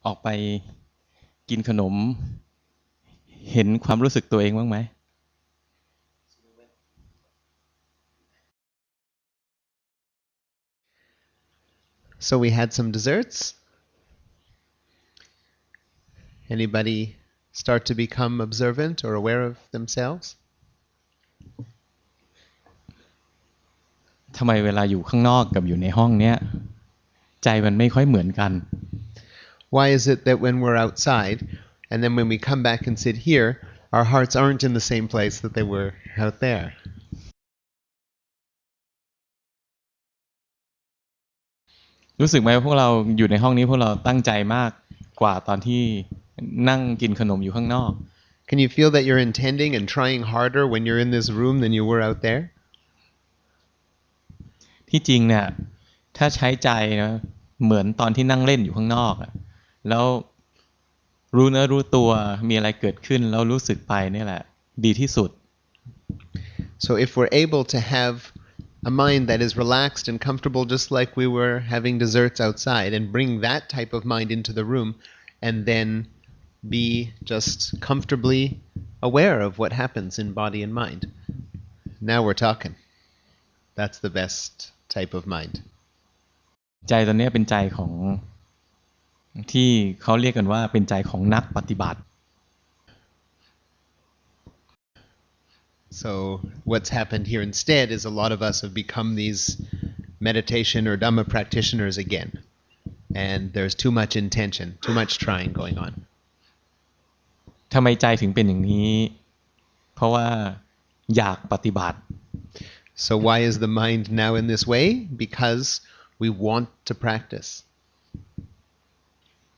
ออกไปกินขนมเห็นความรู้สึกตัวเองบ้างไหม So we had some desserts. Anybody start to become observant or aware of themselves? ทำไมเวลาอยู่ข้างนอกกับอยู่ในห้องเนี้ยใจมันไม่ค่อยเหมือนกัน Why is it that when we're outside and then when we come back and sit here, our hearts aren't in the same place that they were out there? รู้สึกไหมว่าพวกเราอยู่ในห้องนี้พวกเราตั้งใจมากกว่าตอนที่นั่งกินขนมอยู่ข้างนอก Can you feel that you're intending and trying harder when you're in this room than you were out there? ที่จริงเนี่ยถ้าใช้ใจนะเหมือนตอนที่นั่งเล่นอยู่ข้างนอกแล้วรู้เนื้อรู้ตัวมีอะไรเกิดขึ้นแล้วรู้สึกไปนี่แหละดีที่สุด So if we're able to have a mind that is relaxed and comfortable just like we were having desserts outside and bring that type of mind into the room and then be just comfortably aware of what happens in body and mind. Now we're talking. That's the best type of mind. ใจตอนนี้เป็นใจของที่เขาเรียกกันว่าเป็นใจของนักปฏิบัติ So what's happened here instead is a lot of us have become these meditation or Dhamma practitioners again. And there's too much intention, too much trying going on. ทำไมใจถึงเป็นอย่างนี้เพราะว่าอยากปฏิบัติ So why is the mind now in this way? Because we want to practice.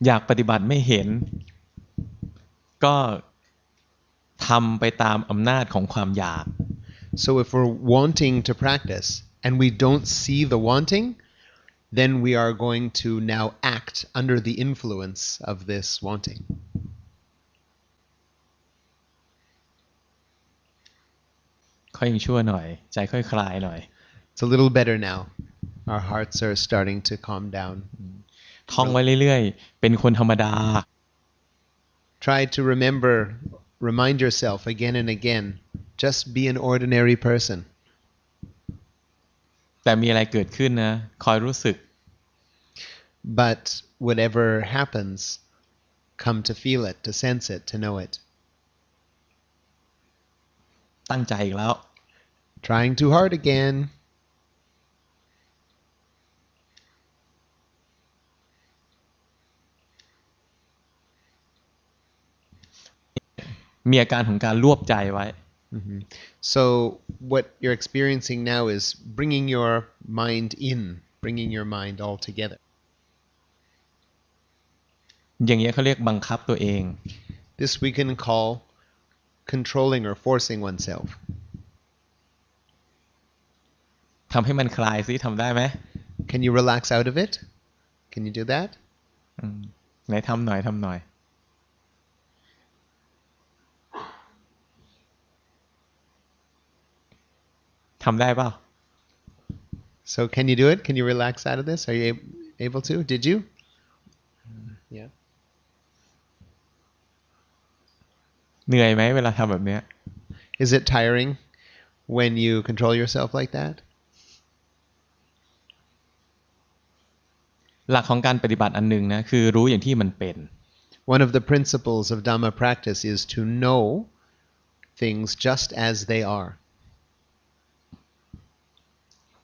อยากปฏิบัติไม่เห็นก็ทำไปตามอำนาจของความอยาก So if we're wanting to practice and we don't see the wanting, then we are going to now act under the influence of this wanting. ค่อยยังชั่วหน่อยใจค่อยคลายหน่อย It's a little better now. Our hearts are starting to calm down. ท่องไว้เรื่อยๆเป็นคนธรรมดา Try to remind yourself again and again, just be an ordinary person. แต่มีอะไรเกิดขึ้นนะคอยรู้สึก But whatever happens, come to feel it, to sense it, to know it. ตั้งใจอีกแล้ว Trying too hard again. มีอาการของการรวบใจไว้ So what you're experiencing now is bringing your mind in, bringing your mind all together. อย่างเงี้ยเขาเรียกบังคับตัวเอง This we can call controlling or forcing oneself. ทำให้มันคลายซิทำได้ไหม Can you relax out of it? Can you do that? ไหนทำหน่อยทำหน่อยทำได้เปล่า So can you do it? Can you relax out of this? Are you able to? Did you? Yeah. เหนื่อยไหมเวลาทำแบบเนี้ย Is it tiring when you control yourself like that? หลักของการปฏิบัติอันนึงนะคือรู้อย่างที่มันเป็น One of the principles of Dhamma practice is to know things just as they are.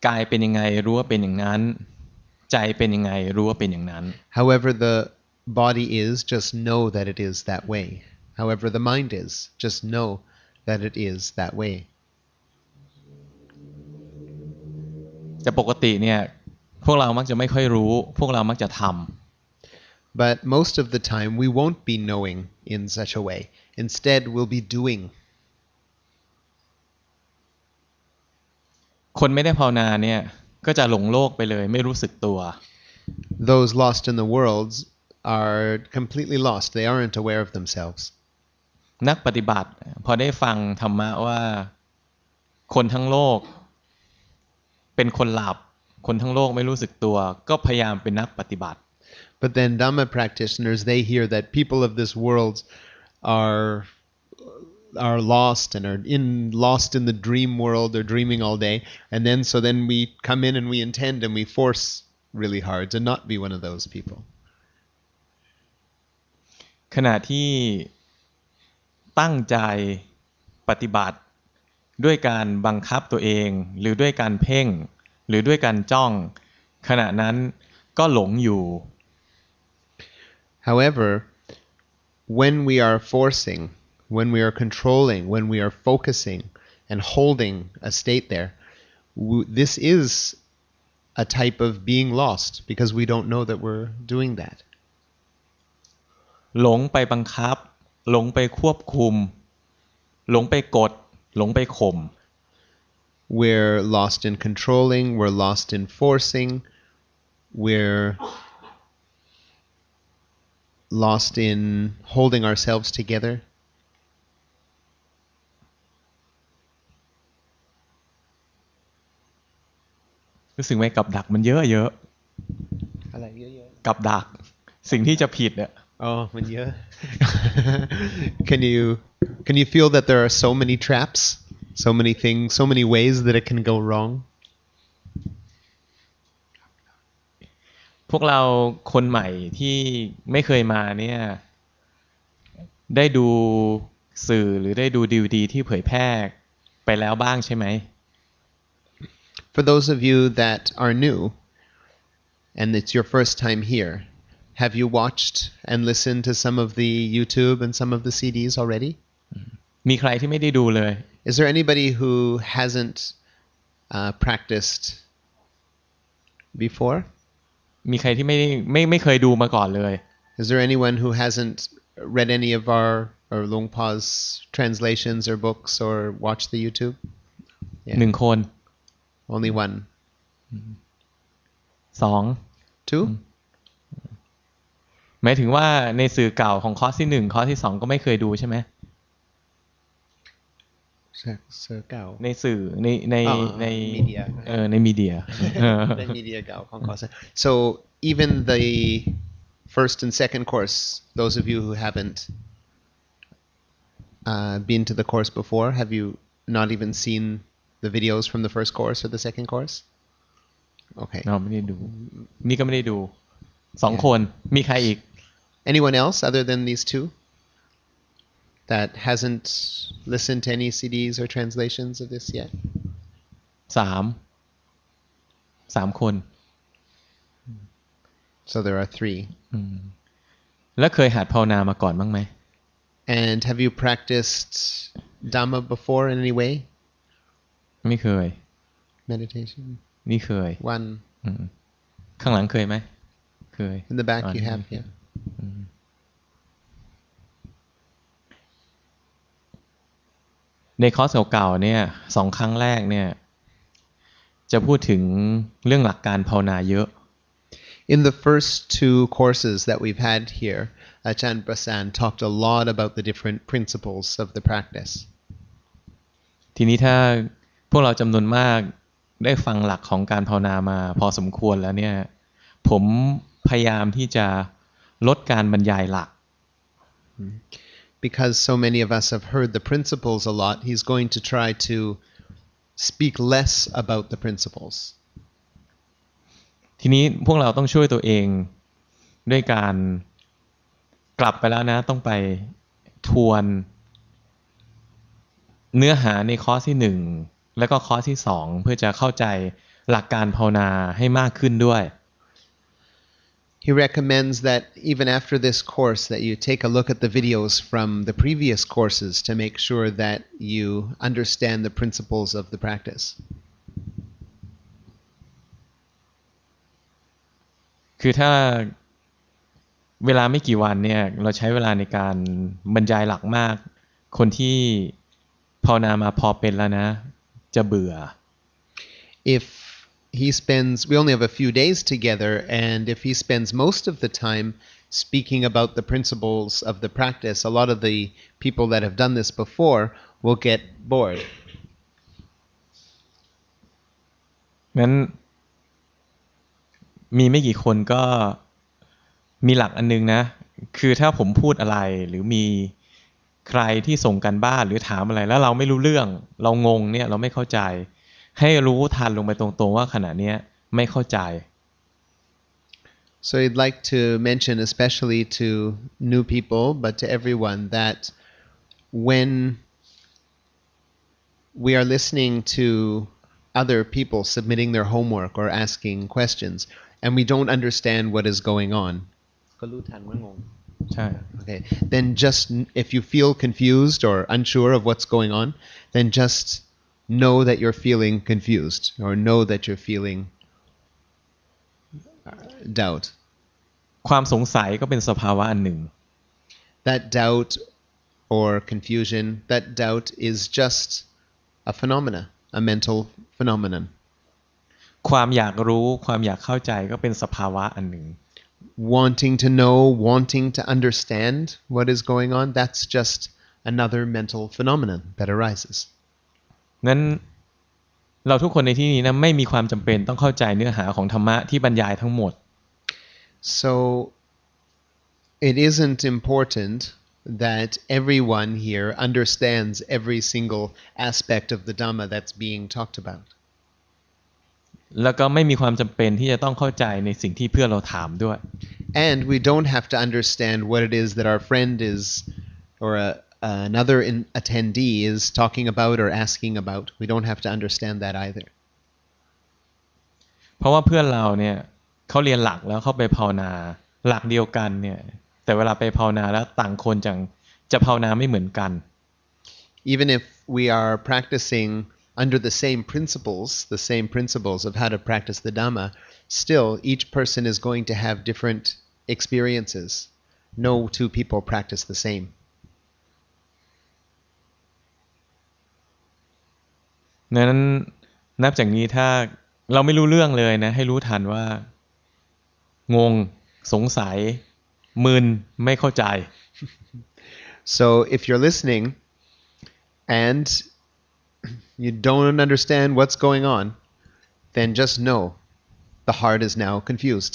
กายเป็นยังไงรู้ว่าเป็นอย่างนั้นใจเป็นยังไงรู้ว่าเป็นอย่างนั้น However the body is, just know that it is that way. However the mind is, just know that it is that way. แต่ปกติเนี่ยพวกเรามักจะไม่ค่อยรู้พวกเรามักจะทำ But most of the time we won't be knowing in such a way. Instead we'll be doing. คนไม่ได้ภาวนาเนี่ยก็จะหลงโลกไปเลยไม่รู้สึกตัว Those lost in the world are completely lost. They aren't aware of themselves. นักปฏิบัติพอได้ฟังธรรมะว่าคนทั้งโลกเป็นคนหลับคนทั้งโลกไม่รู้สึกตัวก็พยายามเป็นนักปฏิบัติ But then Dhamma practitioners, they hear that people of this world are lost and are lost in the dream world. They're dreaming all day, and then we come in and we intend and we force really hard to not be one of those people. ขณะที่ตั้งใจปฏิบัติด้วยการบังคับตัวเองหรือด้วยการเพ่งหรือด้วยการจ้องขณะนั้นก็หลงอยู่ However, when we are forcing, when we are controlling, when we are focusing and holding a state there, this is a type of being lost because we don't know that we're doing that. หลงไปบังคับหลงไปควบคุมหลงไปกดหลงไปข่ม We're lost in controlling, we're lost in forcing, we're lost in holding ourselves together. รู้สึกไหมกับดักมันเยอะเยอะ อะไรเยอะ กับดักสิ่งที่จะผิดเนี่ย Oh, มันเยอะ Can you feel that there are so many traps, so many things, so many ways that it can go wrong? พวกเราคนใหม่ที่ไม่เคยมาเนี่ยได้ดูสื่อหรือได้ดูDVDที่เผยแพร่ไปแล้วบ้างใช่ไหม For those of you that are new and it's your first time here, have you watched and listened to some of the YouTube and some of the CDs already? มีใครที่ไม่ได้ดูเลย Is there anybody who hasn't practiced before? มีใครที่ไม่เคยดูมาก่อนเลย Is there anyone who hasn't read any of our or Longpa's translations or books or watched the YouTube? หนึ่งคน Only one. สอง Two? หมายถึงว่าในสื่อเก่าของคอร์สที่หนึ่งคอร์สที่สองก็ไม่เคยดูใช่ไหม Circle. ในสื่อใน media. ในมีเดีย The media เก่าของ course. So even the first and second course, those of you who haven't been to the course before, have you not even seen the videos from the first course or the second course? Okay. เราไม่ได้ดูนี่ก็ไม่ได้ดูสองคนมีใครอีก Anyone else other than these two that hasn't listened to any CDs or translations of this yet? สามคน So there are three. แล้วเคยหัดภาวนามาก่อนบ้างไหม And have you practiced Dhamma before in any way? ไม่เคย Meditation? นี่เคย One. ข้างหลังเคยไหมเคย In the back you have, yeah. ในคอร์สเก่าๆเนี่ยสองครั้งแรกเนี่ยจะพูดถึงเรื่องหลักการภาวนาเยอะ In the first two courses that we've had here, Ajahn Prasan talked a lot about the different principles of the practice. ทีนี้ถ้าพวกเราจำนวนมากได้ฟังหลักของการภาวนามาพอสมควรแล้วเนี่ยผมพยายามที่จะลดการบรรยายหลัก Because so many of us have heard the principles a lot, he's going to try to speak less about the principles. ทีนี้พวกเราต้องช่วยตัวเองด้วยการกลับไปแล้วนะต้องไปทวนเนื้อหาในคอร์สที่หนึ่งแล้วก็คอร์สที่สองเพื่อจะเข้าใจหลักการภาวนาให้มากขึ้นด้วย He recommends that even after this course that you take a look at the videos from the previous courses to make sure that you understand the principles of the practice. คือถ้าเวลาไม่กี่วันเนี่ยเราใช้เวลาในการบรรยายหลักมากคนที่ภาวนามาพอเป็นแล้วนะจะเบื่อ If we only have a few days together, and if he spends most of the time speaking about the principles of the practice, a lot of the people that have done this before will get bored. งั้นมีไม่กี่คนก็ มีหลักอันนึงนะคือถ้าผมพูดอะไรหรือมีใครที่ส่งกันบ้านหรือถามอะไรแล้วเราไม่รู้เรื่องเรางงเนี่ยเราไม่เข้าใจให้รู้ทันลงไปตรงๆว่าขณะเนี้ยไม่เข้าใจ So I'd like to mention, especially to new people, but to everyone, that when we are listening to other people submitting their homework or asking questions, and we don't understand what is going on, ใช่ okay, then just if you feel confused or unsure of what's going on, then just know that you're feeling confused or know that you're feeling doubt. ความสงสัยก็เป็นสภาวะอันหนึ่ง That doubt or confusion, that doubt is just a phenomena, a mental phenomenon. ความอยากรู้ความอยากเข้าใจก็เป็นสภาวะอันหนึ่ง Wanting to know, wanting to understand what is going on, that's just another mental phenomenon that arises. งั้นเราทุกคนในที่นี้นะไม่มีความจำเป็นต้องเข้าใจเนื้อหาของธรรมะที่บรรยายทั้งหมด So it isn't important that everyone here understands every single aspect of the Dhamma that's being talked about. แล้วก็ไม่มีความจำเป็นที่จะต้องเข้าใจในสิ่งที่เพื่อนเราถามด้วย And we don't have to understand what it is that our friend is or another attendee is talking about or asking about. We don't have to understand that either. เพราะว่าเพื่อนเราเนี่ยเขาเรียนหลักแล้วเขาไปภาวนาหลักเดียวกันเนี่ยแต่เวลาไปภาวนาแล้วต่างคนจะภาวนาไม่เหมือนกัน Even if we are practicing under the same principles of how to practice the Dhamma, still each person is going to have different experiences. No two people practice the same. นั้นนับจากนี้ถ้าเราไม่รู้เรื่องเลยนะให้รู้ทันว่างงสงสัยมึนไม่เข้าใจ So if you're listening and you don't understand what's going on, then just know the heart is now confused.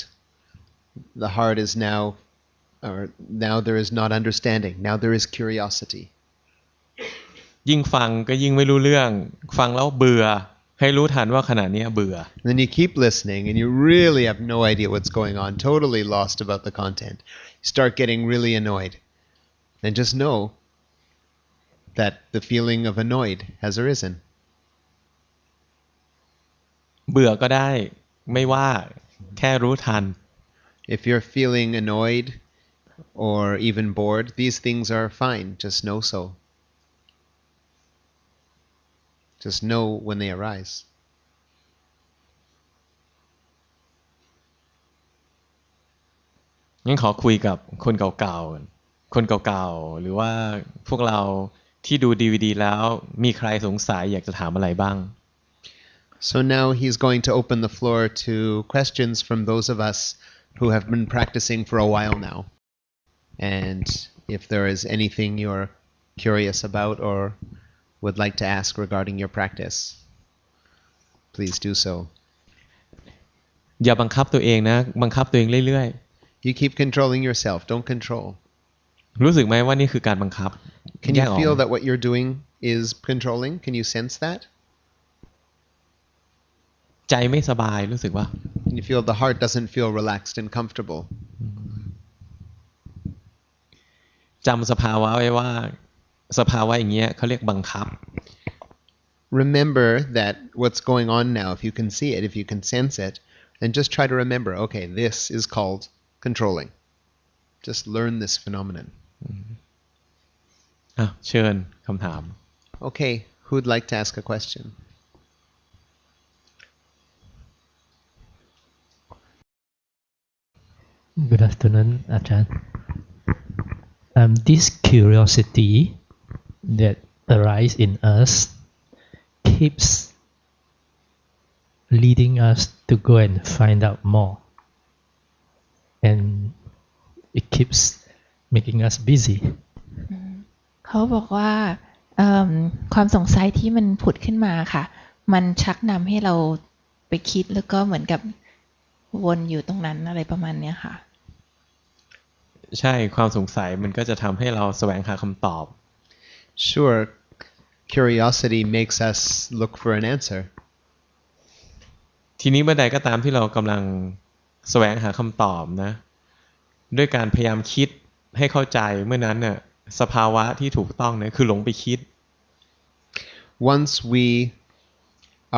The heart is now there is not understanding. Now there is curiosity. ยิ่งฟังก็ยิ่งไม่รู้เรื่องฟังแล้วเบื่อให้รู้ทันว่าขณะนี้เบื่อ Then you keep listening and you really have no idea what's going on, totally lost about the content. You start getting really annoyed. Then just know that the feeling of annoyed has arisen. เบื่อก็ได้ไม่ว่าแค่รู้ทัน If you're feeling annoyed or even bored, these things are fine. Just know so. Just know when they arise. งั้นขอคุยกับคนเก่าๆคนเก่าๆหรือว่าพวกเราที่ดูดีวดีแล้วมีใครสงสัยอยากจะถามอะไรบ้าง So now he's going to open the floor to questions from those of us who have been practicing for a while now. And if there is anything you're curious about or would like to ask regarding your practice, please do so. อย่าบังคับตัวเองนะบังคับตัวเองเรื่อย You keep controlling yourself. Don't control. ๆรู้สึกไหมว่านี่คือการบังคับ Can แย you กออก feel that what you're doing is controlling? Can you sense that? ใจไม่สบายรู้สึกว่า You feel the heart doesn't feel relaxed and comfortable. จำสภาวะไว้ว่าสภาวะอย่างเงี้ยเขาเรียกบังคับ Remember that what's going on now, if you can see it, if you can sense it, then just try to remember, okay, this is called controlling. Just learn this phenomenon. เชิญคำถาม Okay, who'd like to ask a question? Good afternoon, Ajahn. This curiosity that arises in us keeps leading us to go and find out more. And it keeps making us busy. เขาบอกว่าความสงสัยที่มันผุดขึ้นมาค่ะมันชักนำให้เราไปคิดแล้วก็เหมือนกับวนอยู่ตรงนั้นอะไรประมาณเนี้ยค่ะ ใช่ความสงสัยมันก็จะทำให้เราแสวงหาคำตอบ Sure, curiosity makes us look for an answer. ทีนี้เมื่อใดก็ตามที่เรากำลังแสวงหาคำตอบนะด้วยการพยายามคิดให้เข้าใจเมื่อนั้นน่ะสภาวะที่ถูกต้องเนี่ยคือหลงไปคิด Once we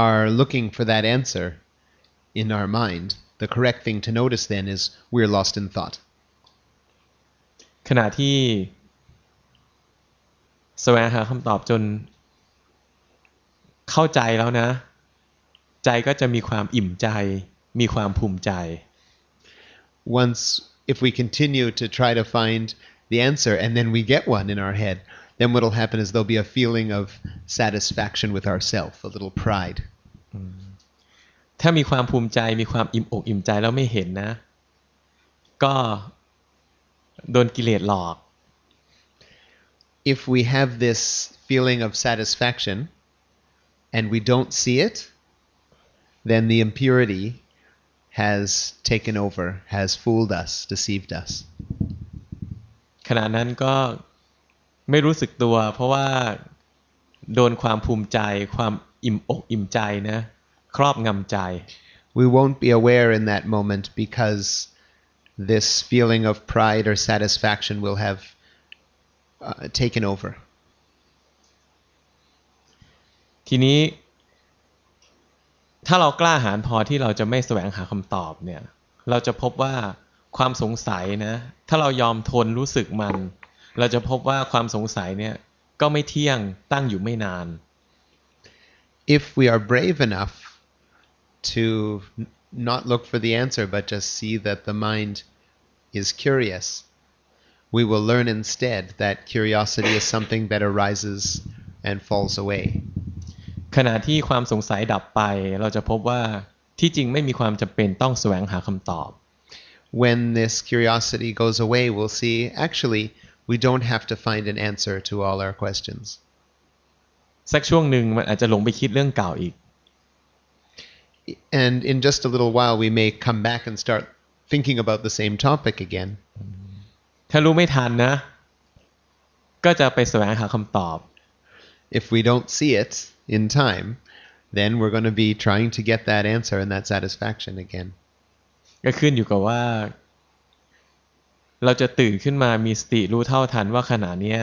are looking for that answer in our mind, the correct thing to notice then is we're lost in thought. ขณะที่แสวงหาคำตอบจนเข้าใจแล้วนะใจก็จะมีความอิ่มใจมีความภูมิใจ Once, if we continue to try to find the answer and then we get one in our head, then what will happen is there'll be a feeling of satisfaction with ourselves, a little pride. ถ้ามีความภูมิใจมีความอิ่มอกอิ่มใจแล้วไม่เห็นนะก็โดนกิเลสหลอก If we have this feeling of satisfaction and we don't see it, then the impurity has taken over, has fooled us, deceived us. ขณะนั้นก็ไม่รู้สึกตัวเพราะว่าโดนความภูมิใจความอิ่มอกอิ่มใจนะครอบงำใจ We won't be aware in that moment because this feeling of pride or satisfaction will have taken over. ทีนี้ถ้าเรากล้าหาญพอที่เราจะไม่แสวงหาคำตอบเนี่ยเราจะพบว่าความสงสัยนะถ้าเรายอมทนรู้สึกมันเราจะพบว่าความสงสัยเนี่ยก็ไม่เที่ยงตั้งอยู่ไม่นาน If we are brave enough to not look for the answer but just see that the mind is curious, we will learn instead that curiosity is something that arises and falls away. ขณะที่ความสงสัยดับไปเราจะพบว่าที่จริงไม่มีความจำเป็นต้องแสวงหาคำตอบ When this curiosity goes away, we'll see actually we don't have to find an answer to all our questions. สักช่วงหนึ่งมันอาจจะหลงไปคิดเรื่องเก่าอีก And in just a little while we may come back and start thinking about the same topic again. ถ้ารู้ไม่ทันนะก็จะไปแสวงหาคำตอบ If we don't see it in time, then we're going to be trying to get that answer and that satisfaction again. ก็ขึ้นอยู่กับว่าเราจะตื่นขึ้นมามีสติรู้เท่าทันว่าขณะนี้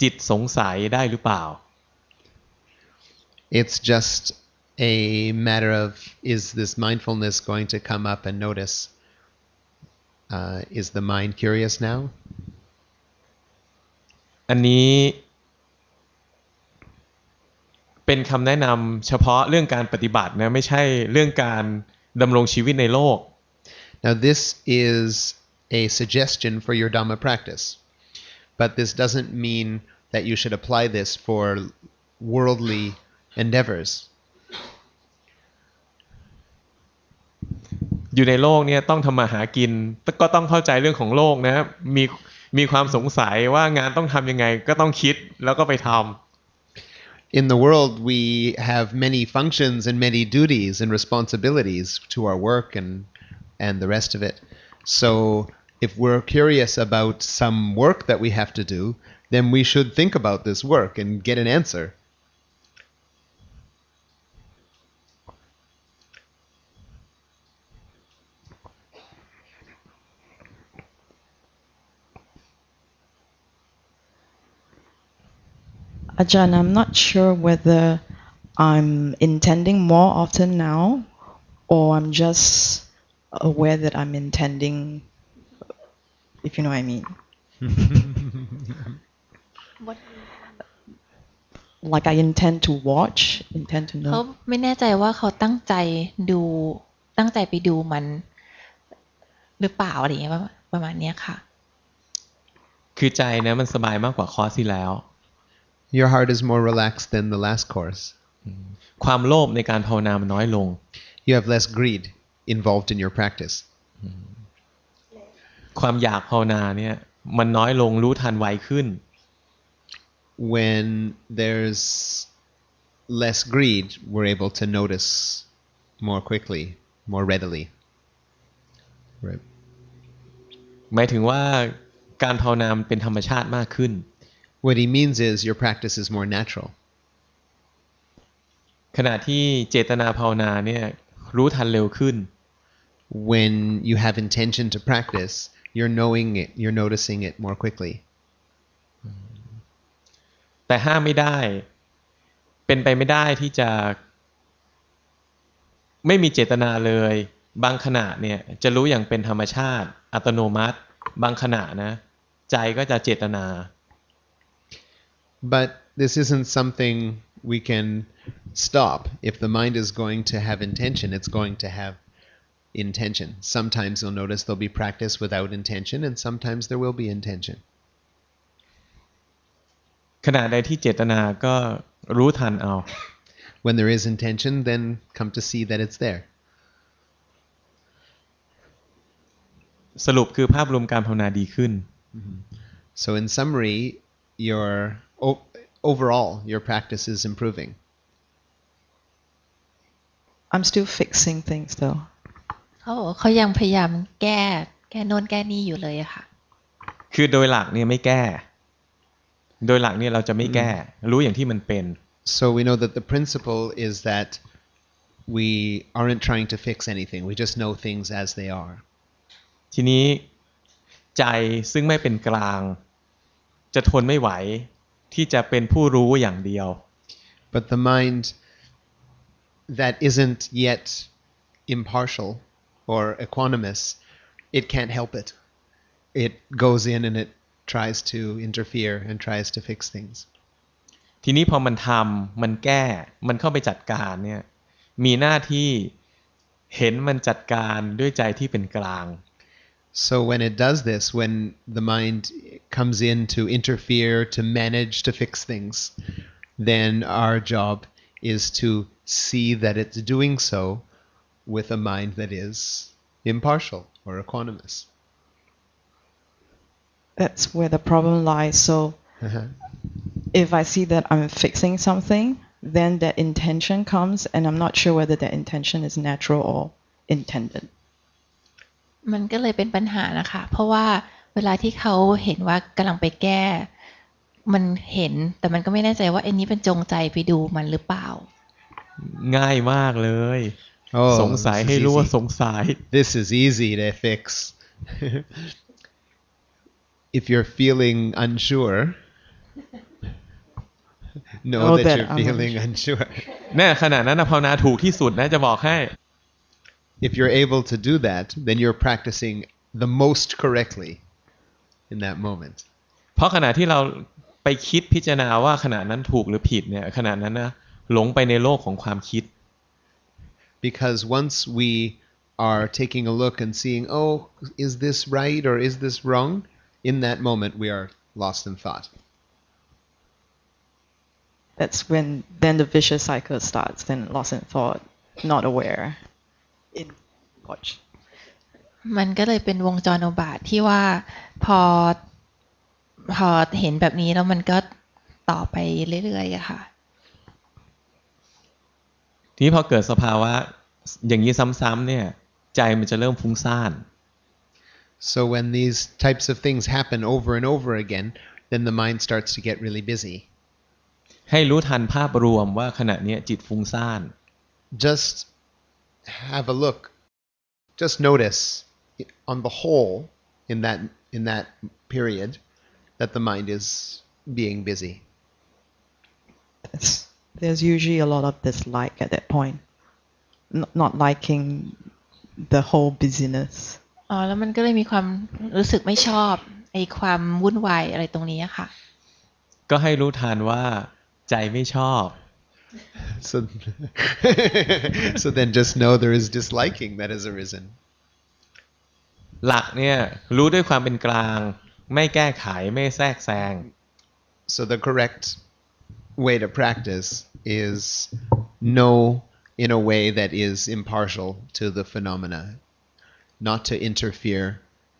จิตสงสัยได้หรือเปล่า It's just a matter of is this mindfulness going to come up and notice is the mind curious now? อันนี้เป็นคำแนะนำเฉพาะเรื่องการปฏิบัตินะไม่ใช่เรื่องการดำรงชีวิตในโลก Now this is a suggestion for your Dhamma practice, but this doesn't mean that you should apply this for worldly endeavors. อยู่ในโลกเนี่ยต้องทำมาหากินก็ต้องเข้าใจเรื่องของโลกนะมีความสงสัยว่างานต้องทำยังไงก็ต้องคิดแล้วก็ไปทำ In the world, we have many functions and many duties and responsibilities to our work and the rest of it. So if we're curious about some work that we have to do, then we should think about this work and get an answer. Ajahn, I'm not sure whether I'm intending more often now or I'm just aware that I'm intending, if you know what I mean. Like I intend to watch, intend to เขา know. ไม่แน่ใจว่าเขาตั้งใจไปดูมันหรือเปล่าอะไรอย่างเงี้ยประมาณเนี้ยค่ะ คือใจนะมันสบายมากกว่าคอร์สที่แล้ว Your heart is more relaxed than the last course. ความโลภในการภาวนามันน้อยลง You have less greed involved in your practice. ความอยากภาวนาเนี่ยมันน้อยลงรู้ทันไวขึ้น When there's less greed, we're able to notice more quickly, more readily. Right. หมายถึงว่าการภาวนาเป็นธรรมชาติมากขึ้น What he means is your practice is more natural. ขณะที่เจตนาภาวนาเนี่ยรู้ทันเร็วขึ้น When you have intention to practice, you're knowing it, you're noticing it more quickly. แต่ห้ามไม่ได้เป็นไปไม่ได้ที่จะไม่มีเจตนาเลยบางขณะเนี่ยจะรู้อย่างเป็นธรรมชาติอัตโนมัติบางขณะนะใจก็จะเจตนา But this isn't something we can stop. If the mind is going to have intention, it's going to have intention. Sometimes you'll notice there'll be practice without intention, and sometimes there will be intention. ขณะใดที่เจตนาก็รู้ทันเอา When there is intention, then come to see that it's there. สรุปคือภาพรวมการภาวนาดีขึ้น So in summary, overall, your practice is improving. I'm still fixing things though. เขายังพยายามแก้โน่นแก้นี่อยู่เลยอะค่ะ คือโดยหลักเนี่ยไม่แก้โดยหลักเนี่ยเราจะไม่แก้รู้อย่างที่มันเป็น So we know that the principle is that we aren't trying to fix anything. We just know things as they are. ทีนี้ใจซึ่งไม่เป็นกลางจะทนไม่ไหวที่จะเป็นผู้รู้อย่างเดียว But the mind that isn't yet impartial or equanimous, it can't help it. It goes in and it tries to interfere and tries to fix things. ทีนี้พอมันทำมันแก้มันเข้าไปจัดการเนี่ยมีหน้าที่เห็นมันจัดการด้วยใจที่เป็นกลาง So when it does this, when the mind comes in to interfere, to manage to fix things, then our job is to see that it's doing so with a mind that is impartial or equanimous. That's where the problem lies. So if I see that I'm fixing something, then that intention comes, and I'm not sure whether that intention is natural or intended. มันก็เลยเป็นปัญหานะคะเพราะว่าเวลาที่เขาเห็นว่ากำลังไปแก้มันเห็นแต่มันก็ไม่แน่ใจว่าไอ้นี้เป็นจงใจไปดูมันหรือเปล่าง่ายมากเลยสงสัยให้รู้ว่าสงสัย This is easy to fix. If you're feeling unsure, know that you're feeling unsure. แน่ขณะนั้นภาวนาถูกที่สุดนะจะบอกให้ If you're able to do that, then you're practicing the most correctly in that moment. เพราะขณะที่เราไปคิดพิจารณาว่าขณะนั้นถูกหรือผิดเนี่ยขณะนั้นนะหลงไปในโลกของความคิด Because once we are taking a look and seeing, oh, is this right or is this wrong? In that moment, we are lost in thought. That's when then the vicious cycle starts. Then lost in thought, not aware. In watch. มันก็เลยเป็นวงจรอุบาทที่ว่าพอเห็นแบบนี้แล้วมันก็ต่อไปเรื่อยๆอะค่ะทีนี้พอเกิดสภาวะอย่างนี้ซ้ำๆเนี่ยใจมันจะเริ่มฟุ้งซ่าน So when these types of things happen over and over again, then the mind starts to get really busy. ให้รู้ทันภาพรวมว่าขณะนี้จิตฟุ้งซ่าน Just have a look. Just notice on the whole in that period that the mind is being busy. There's usually a lot of dislike at that point. Not liking the whole busyness. แล้วมันก็เลยมีความรู้สึกไม่ชอบไอ้ความวุ่นวายอะไรตรงนี้ค่ะก็ให้รู้ทันว่าใจไม่ชอบ So then just know there is disliking that has arisen. หลักเนี่ยรู้ด้วยความเป็นกลางไม่แก้ไขไม่แทรกแซง So the correct way to practice is know in a way that is impartial to the phenomena, not to interfere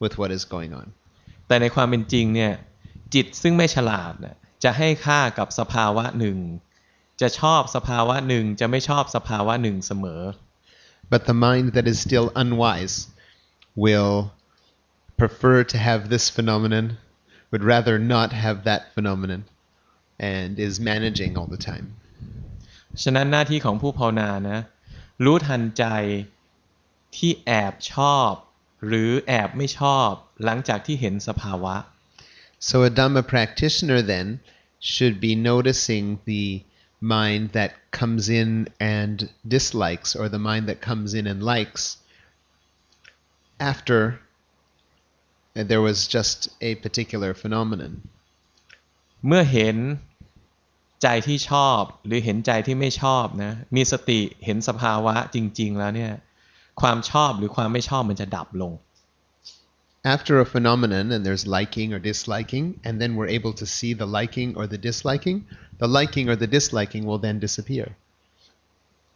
with what is going on. แต่ในความเป็นจริงเนี่ยจิตซึ่งไม่ฉลาดเนี่ยจะให้ค่ากับสภาวะหนึ่งจะชอบสภาวะหนึ่งจะไม่ชอบสภาวะหนึ่งเสมอ But the mind that is still unwise will prefer to have this phenomenon, would rather not have that phenomenon, and is managing all the time. ฉะนั้นหน้าที่ของผู้ภาวนานะรู้ทันใจที่แอบชอบหรือแอบไม่ชอบหลังจากที่เห็นสภาวะ So a Dhamma practitioner then should be noticing the mind that comes in and dislikes, or the mind that comes in and likes, after there was just a particular phenomenon. เมื่อเห็นใจที่ชอบหรือเห็นใจที่ไม่ชอบนะมีสติเห็นสภาวะจริงๆแล้วเนี่ยความชอบหรือความไม่ชอบมันจะดับลง After a phenomenon and there's liking or disliking, and then we're able to see the liking or the liking or the disliking will then disappear.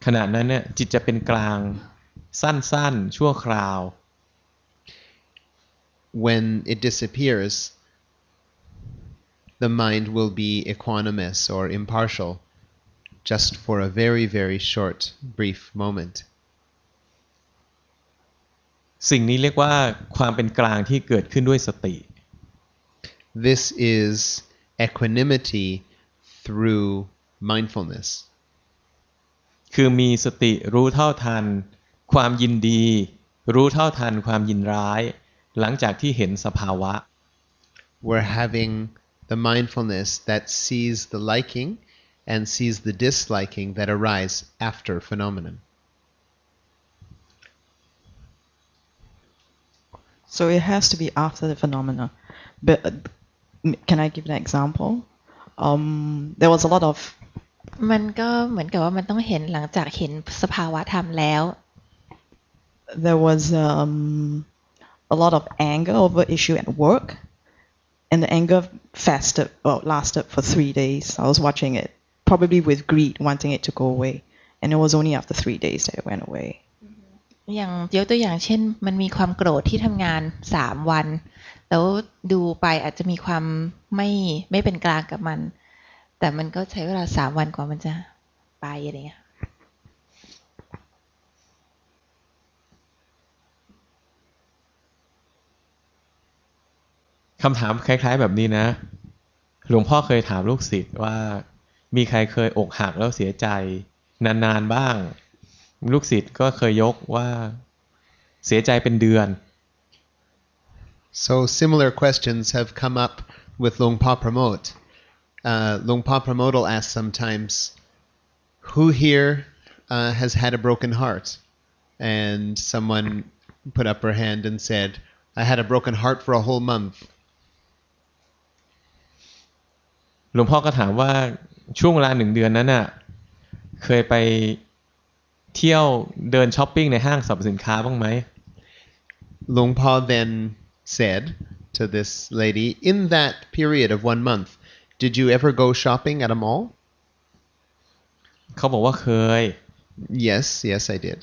ขณะนั้นเนี่ยจิตจะเป็นกลางสั้นๆชั่วคราว When it disappears, the mind will be equanimous or impartial just for a very, very short, brief moment. สิ่งนี้เรียกว่าความเป็นกลางที่เกิดขึ้นด้วยสติ This is equanimity through mindfulness. คือมีสติรู้เท่าทันความยินดีรู้เท่าทันความยินร้ายหลังจากที่เห็นสภาวะ We're having the mindfulness that sees the liking and sees the disliking that arise after phenomenon. So it has to be after the phenomena. But can I give an example? There was a lot of มันก็เหมือนกับว่ามันต้องเห็นหลังจากเห็นสภาวะธรรมแล้ว there was a lot of anger over issue at work, and the anger lasted for 3 days. I was watching it, probably with greed, wanting it to go away, and it was only after 3 days that it went away. อย่างยกตัวอย่างเช่นมันมีความโกรธที่ทำงาน3 วันแล้วดูไปอาจจะมีความไม่เป็นกลางกับมันแต่มันก็ใช้เวลา3 วันกว่ามันจะไปอะไรเงี้ยคำถามคล้ายๆแบบนี้นะหลวงพ่อเคยถามลูกศิษย์ว่ามีใครเคยอกหักแล้วเสียใจนานๆบ้างลูกศิษย์ก็เคยยกว่าเสียใจเป็นเดือน So similar questions have come up with Longpa Pramod. Longpa Pramod will ask sometimes, who here has had a broken heart? And someone put up her hand and said, I had a broken heart for a whole month. หลวงพ่อก็ถามว่าช่วงเวลา1 เดือนนั้นน่ะเคยไปเที่ยวเดินช้อปปิ้งในห้างสรรพสินค้าบ้างไหม Longpa then said to this lady, in that period of 1 month, did you ever go shopping at a mall? เขาบอกว่าเคย Yes, I did.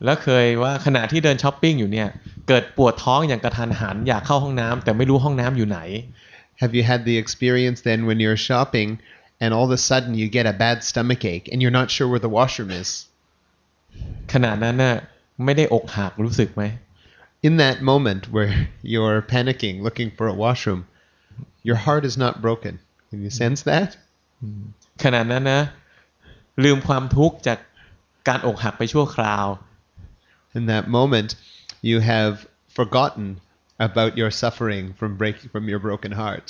แล้วเคยว่าขณะที่เดินช้อปปิ้งอยู่เนี่ยเกิดปวดท้องอย่างกระทันหันอยากเข้าห้องน้ำแต่ไม่รู้ห้องน้ำอยู่ไหน Have you had the experience then when you're shopping and all of a sudden you get a bad stomachache and you're not sure where the washroom is? ขณะนั้นน่ะไม่ได้อกหักรู้สึกไหม In that moment where you're panicking looking for a washroom, your heart is not broken. Can you sense that? ขณะนั้นนะลืมความทุกข์จากการอกหักไปชั่วคราว In that moment, you have forgotten about your suffering from your broken heart.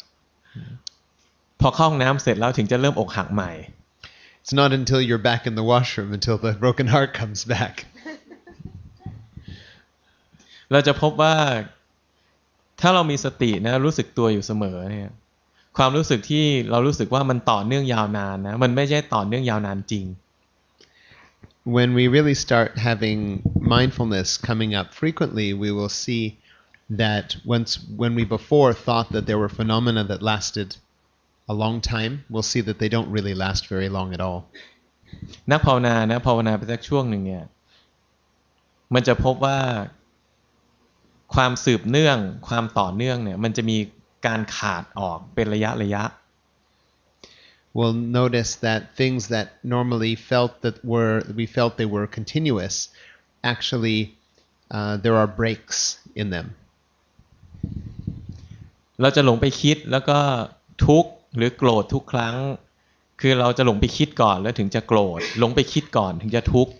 พอเข้าห้องน้ำเสร็จแล้วถึงจะเริ่มอกหักใหม่ It's not until you're back in the washroom until the broken heart comes back. เราจะพบว่าถ้าเรามีสตินะรู้สึกตัวอยู่เสมอเนี่ยความรู้สึกที่เรารู้สึกว่ามันต่อเนื่องยาวนานนะมันไม่ใช่ต่อเนื่องยาวนานจริง When we really start having mindfulness coming up frequently, we will see that when we before thought that there were phenomena that lasted a long time, we'll see that they don't really last very long at all. นักภาวนานะภาวนาไปสักช่วงหนึ่งเนี่ยมันจะพบว่าความสืบเนื่องความต่อเนื่องเนี่ยมันจะมีการขาดออกเป็นระยะ We'll notice that things that normally we felt they were continuous, actually there are breaks in them. เราจะหลงไปคิดแล้วก็ทุกข์หรือโกรธทุกครั้งคือเราจะหลงไปคิดก่อนแล้วถึงจะโกรธหลงไปคิดก่อนถึงจะทุกข์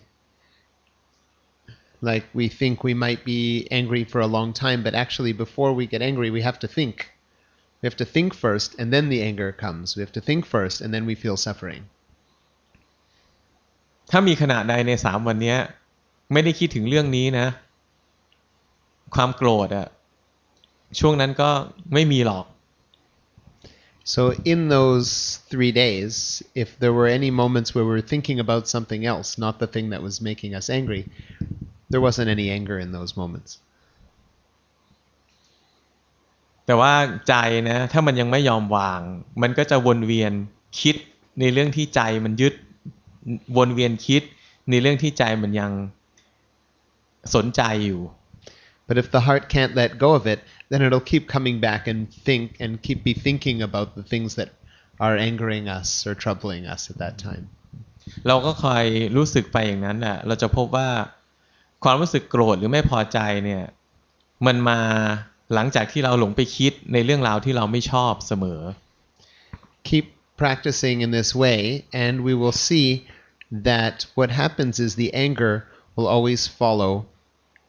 Like we think we might be angry for a long time, but actually before we get angry, we have to think. We have to think first, and then the anger comes. We have to think first, and then we feel suffering. ถ้ามีขณะใดใน3 วันนี้ไม่ได้คิดถึงเรื่องนี้นะความโกรธอะช่วงนั้นก็ไม่มีหรอก So in those 3 days, if there were any moments where we were thinking about something else, not the thing that was making us angry, there wasn't any anger in those moments. แต่ว่าใจนะถ้ามันยังไม่ยอมวางมันก็จะวนเวียนคิดในเรื่องที่ใจมันยึดวนเวียนคิดในเรื่องที่ใจมันยังสนใจอยู่ But if the heart can't let go of it, then it'll keep coming back and think and keep be thinking about the things that are angering us or troubling us at that time. เราก็คอยรู้สึกไปอย่างนั้นแหละเราจะพบว่าความรู้สึกโกรธหรือไม่พอใจเนี่ยมันมาหลังจากที่เราหลงไปคิดในเรื่องราวที่เราไม่ชอบเสมอ Keep practicing in this way, and we will see that what happens is the anger will always follow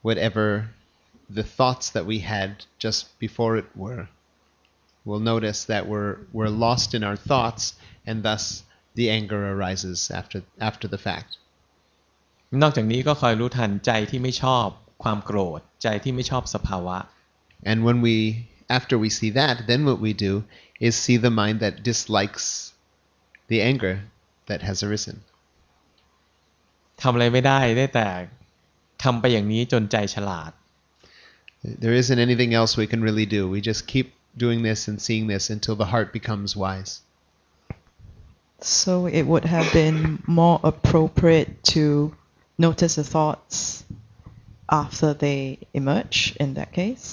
whatever the thoughts that we had just before it were. We'll notice that we're lost in our thoughts, and thus the anger arises after the fact. นอกจากนี้ก็คอยรู้ทันใจที่ไม่ชอบความโกรธใจที่ไม่ชอบสภาวะ And after we see that, then what we do is see the mind that dislikes the anger that has arisen. ทำอะไรไม่ได้ได้แต่ทำไปอย่างนี้จนใจฉลาด There isn't anything else we can really do. We just keep doing this and seeing this until the heart becomes wise. So it would have been more appropriate to notice the thoughts after they emerge in that case.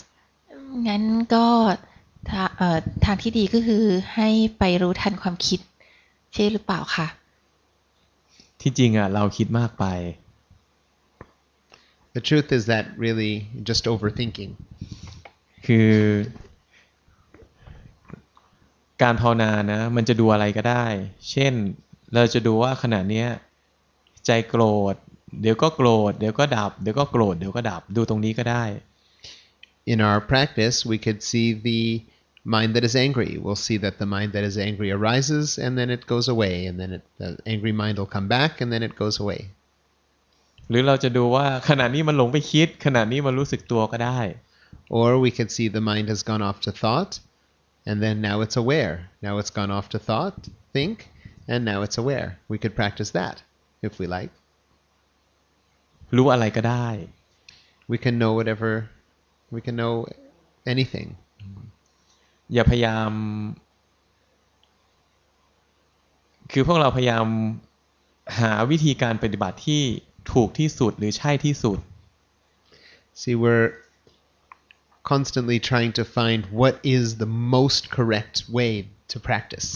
งั้นก็ทางที่ดีก็คือให้ไปรู้ทันความคิดใช่หรือเปล่าคะที่จริงอ่ะเราคิดมากไป The truth is that really just overthinking. คือการภาวนานะมันจะดูอะไรก็ได้เช่นเราจะดูว่าขณะนี้ใจโกรธเดี๋ยวก็โกรธเดี๋ยวก็ดับเดี๋ยวก็โกรธเดี๋ยวก็ดับดูตรงนี้ก็ได้ In our practice, we could see the mind that is angry. We'll see that the mind that is angry arises and then it goes away, and then the angry mind will come back and then it goes away. หรือเราจะดูว่าขณะนี้มันหลงไปคิดขณะนี้มันรู้สึกตัวก็ได้ Or we could see the mind has gone off to thought and then now it's aware. Now it's gone off to thought, think, and now it's aware. We could practice that if we like. รู้อะไรก็ได้ We can know whatever, we can know anything. อย่าพยายามคือพวกเราพยายามหาวิธีการปฏิบัติที่ถูกที่สุดหรือใช่ที่สุด See, we're constantly trying to find what is the most correct way to practice.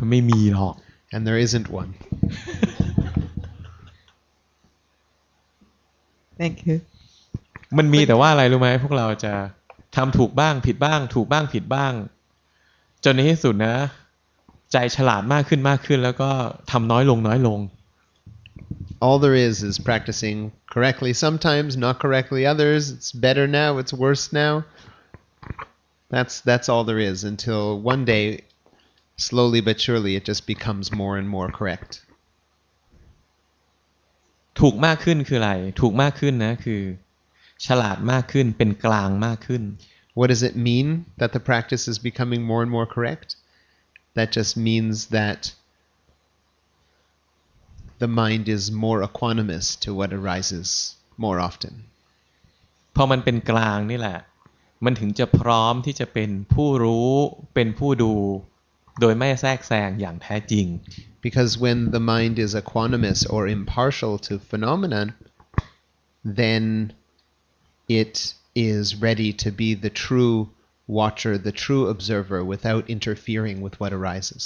ไม่มีหรอก And there isn't one. Thank you. มันมีแต่ว่าอะไรรู้ไหมพวกเราจะทำถูกบ้างผิดบ้างถูกบ้างผิดบ้างจนในที่สุดนะใจฉลาดมากขึ้นแล้วก็ทำน้อยลง All there is practicing correctly sometimes, not correctly others. It's better now, it's worse now. That's all there is until one day, slowly but surely, it just becomes more and more correct. ถูกมากขึ้นคืออะไรถูกมากขึ้นนะคือฉลาดมากขึ้นเป็นกลางมากขึ้น What does it mean that the practice is becoming more and more correct? That just means that the mind is more equanimous to what arises more often. พอมันเป็นกลางนี่แหละมันถึงจะพร้อมที่จะเป็นผู้รู้เป็นผู้ดูโดยไม่แทรกแซงอย่างแท้จริง Because when the mind is equanimous or impartial to phenomenon, then it is ready to be the true watcher, the true observer without interfering with what arises.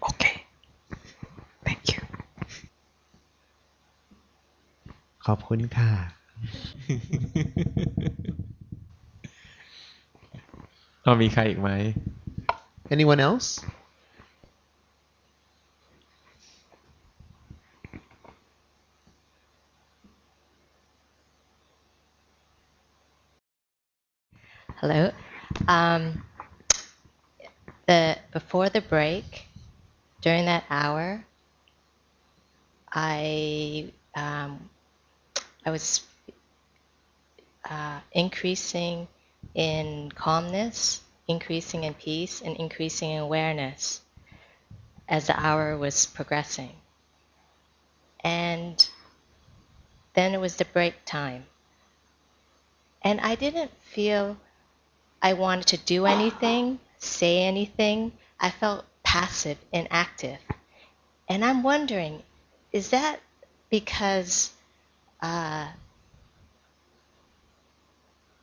Okay. Thank you. ขอบคุณค่ะ มีใครอีกไหม Anyone else? Hello. Before the break, during that hour, I was increasing in calmness, increasing in peace, and increasing in awareness as the hour was progressing. And then it was the break time. And I didn't feel I wanted to do anything, say anything. I felt passive, inactive. And I'm wondering, is that because,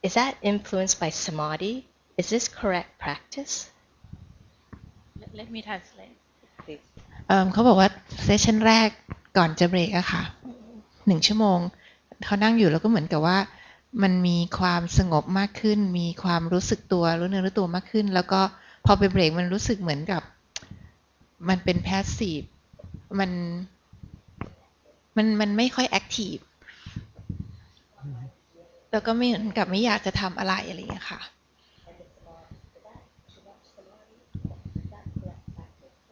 is that influenced by samadhi? Is this correct practice? Let me translate please เขาบอกว่าเซสชั่นแรกก่อนจะเบรกอะค่ะ1 ชั่วโมงเขานั่งอยู่แล้วก็เหมือนกับว่ามันมีความสงบมากขึ้นมีความรู้สึกตัวรู้เนื้อรู้ตัวมากขึ้นแล้วก็พอไปเบรกมันรู้สึกเหมือนกับมันเป็นแพสซีฟมันไม่ค่อยแอคทีฟแล้วก็ไม่เหมือนกับไม่อยากจะทำอะไรอะไรอย่างเงี้ยค่ะ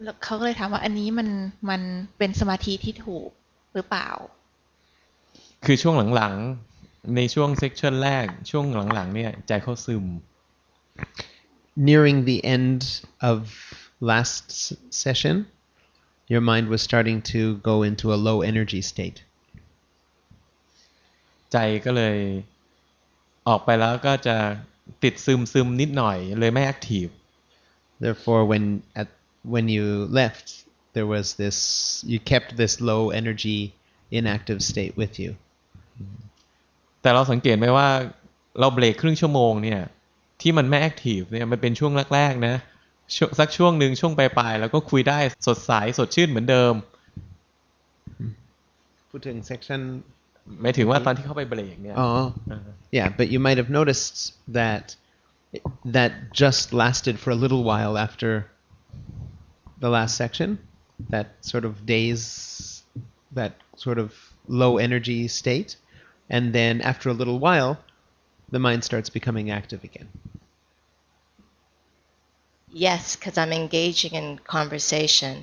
แล้วเขาก็เลยถามว่าอันนี้มันเป็นสมาธิที่ถูกหรือเปล่าคือช่วงหลังๆในช่วงเซกชันแรกช่วงหลังๆเนี่ยใจเขาซึม Nearing the end of last session, your mind was starting to go into a low energy state. ใจก็เลยออกไปแล้วก็จะติดซึมนิดหน่อยเลยไม่แอคทีฟ Therefore, when you left, there was you kept this low energy, inactive state with you. แต่เราสังเกตไหมว่าเราเบรกครึ่งชั่วโมงเนี่ยที่มันไม่แอคทีฟเนี่ยมันเป็นช่วงแรกๆนะสักช่วงหนึ่งช่วงปลายๆแล้วก็คุยได้สดใสสดชื่นเหมือนเดิมพูดถึง section หมายถึงว่าตอนที่เข้าไปเบรกเนี่ย Yeah, but you might have noticed that just lasted for a little while after the last section, that sort of daze, that sort of low energy state, and then after a little while, the mind starts becoming active again. Yes, because I'm engaging in conversation.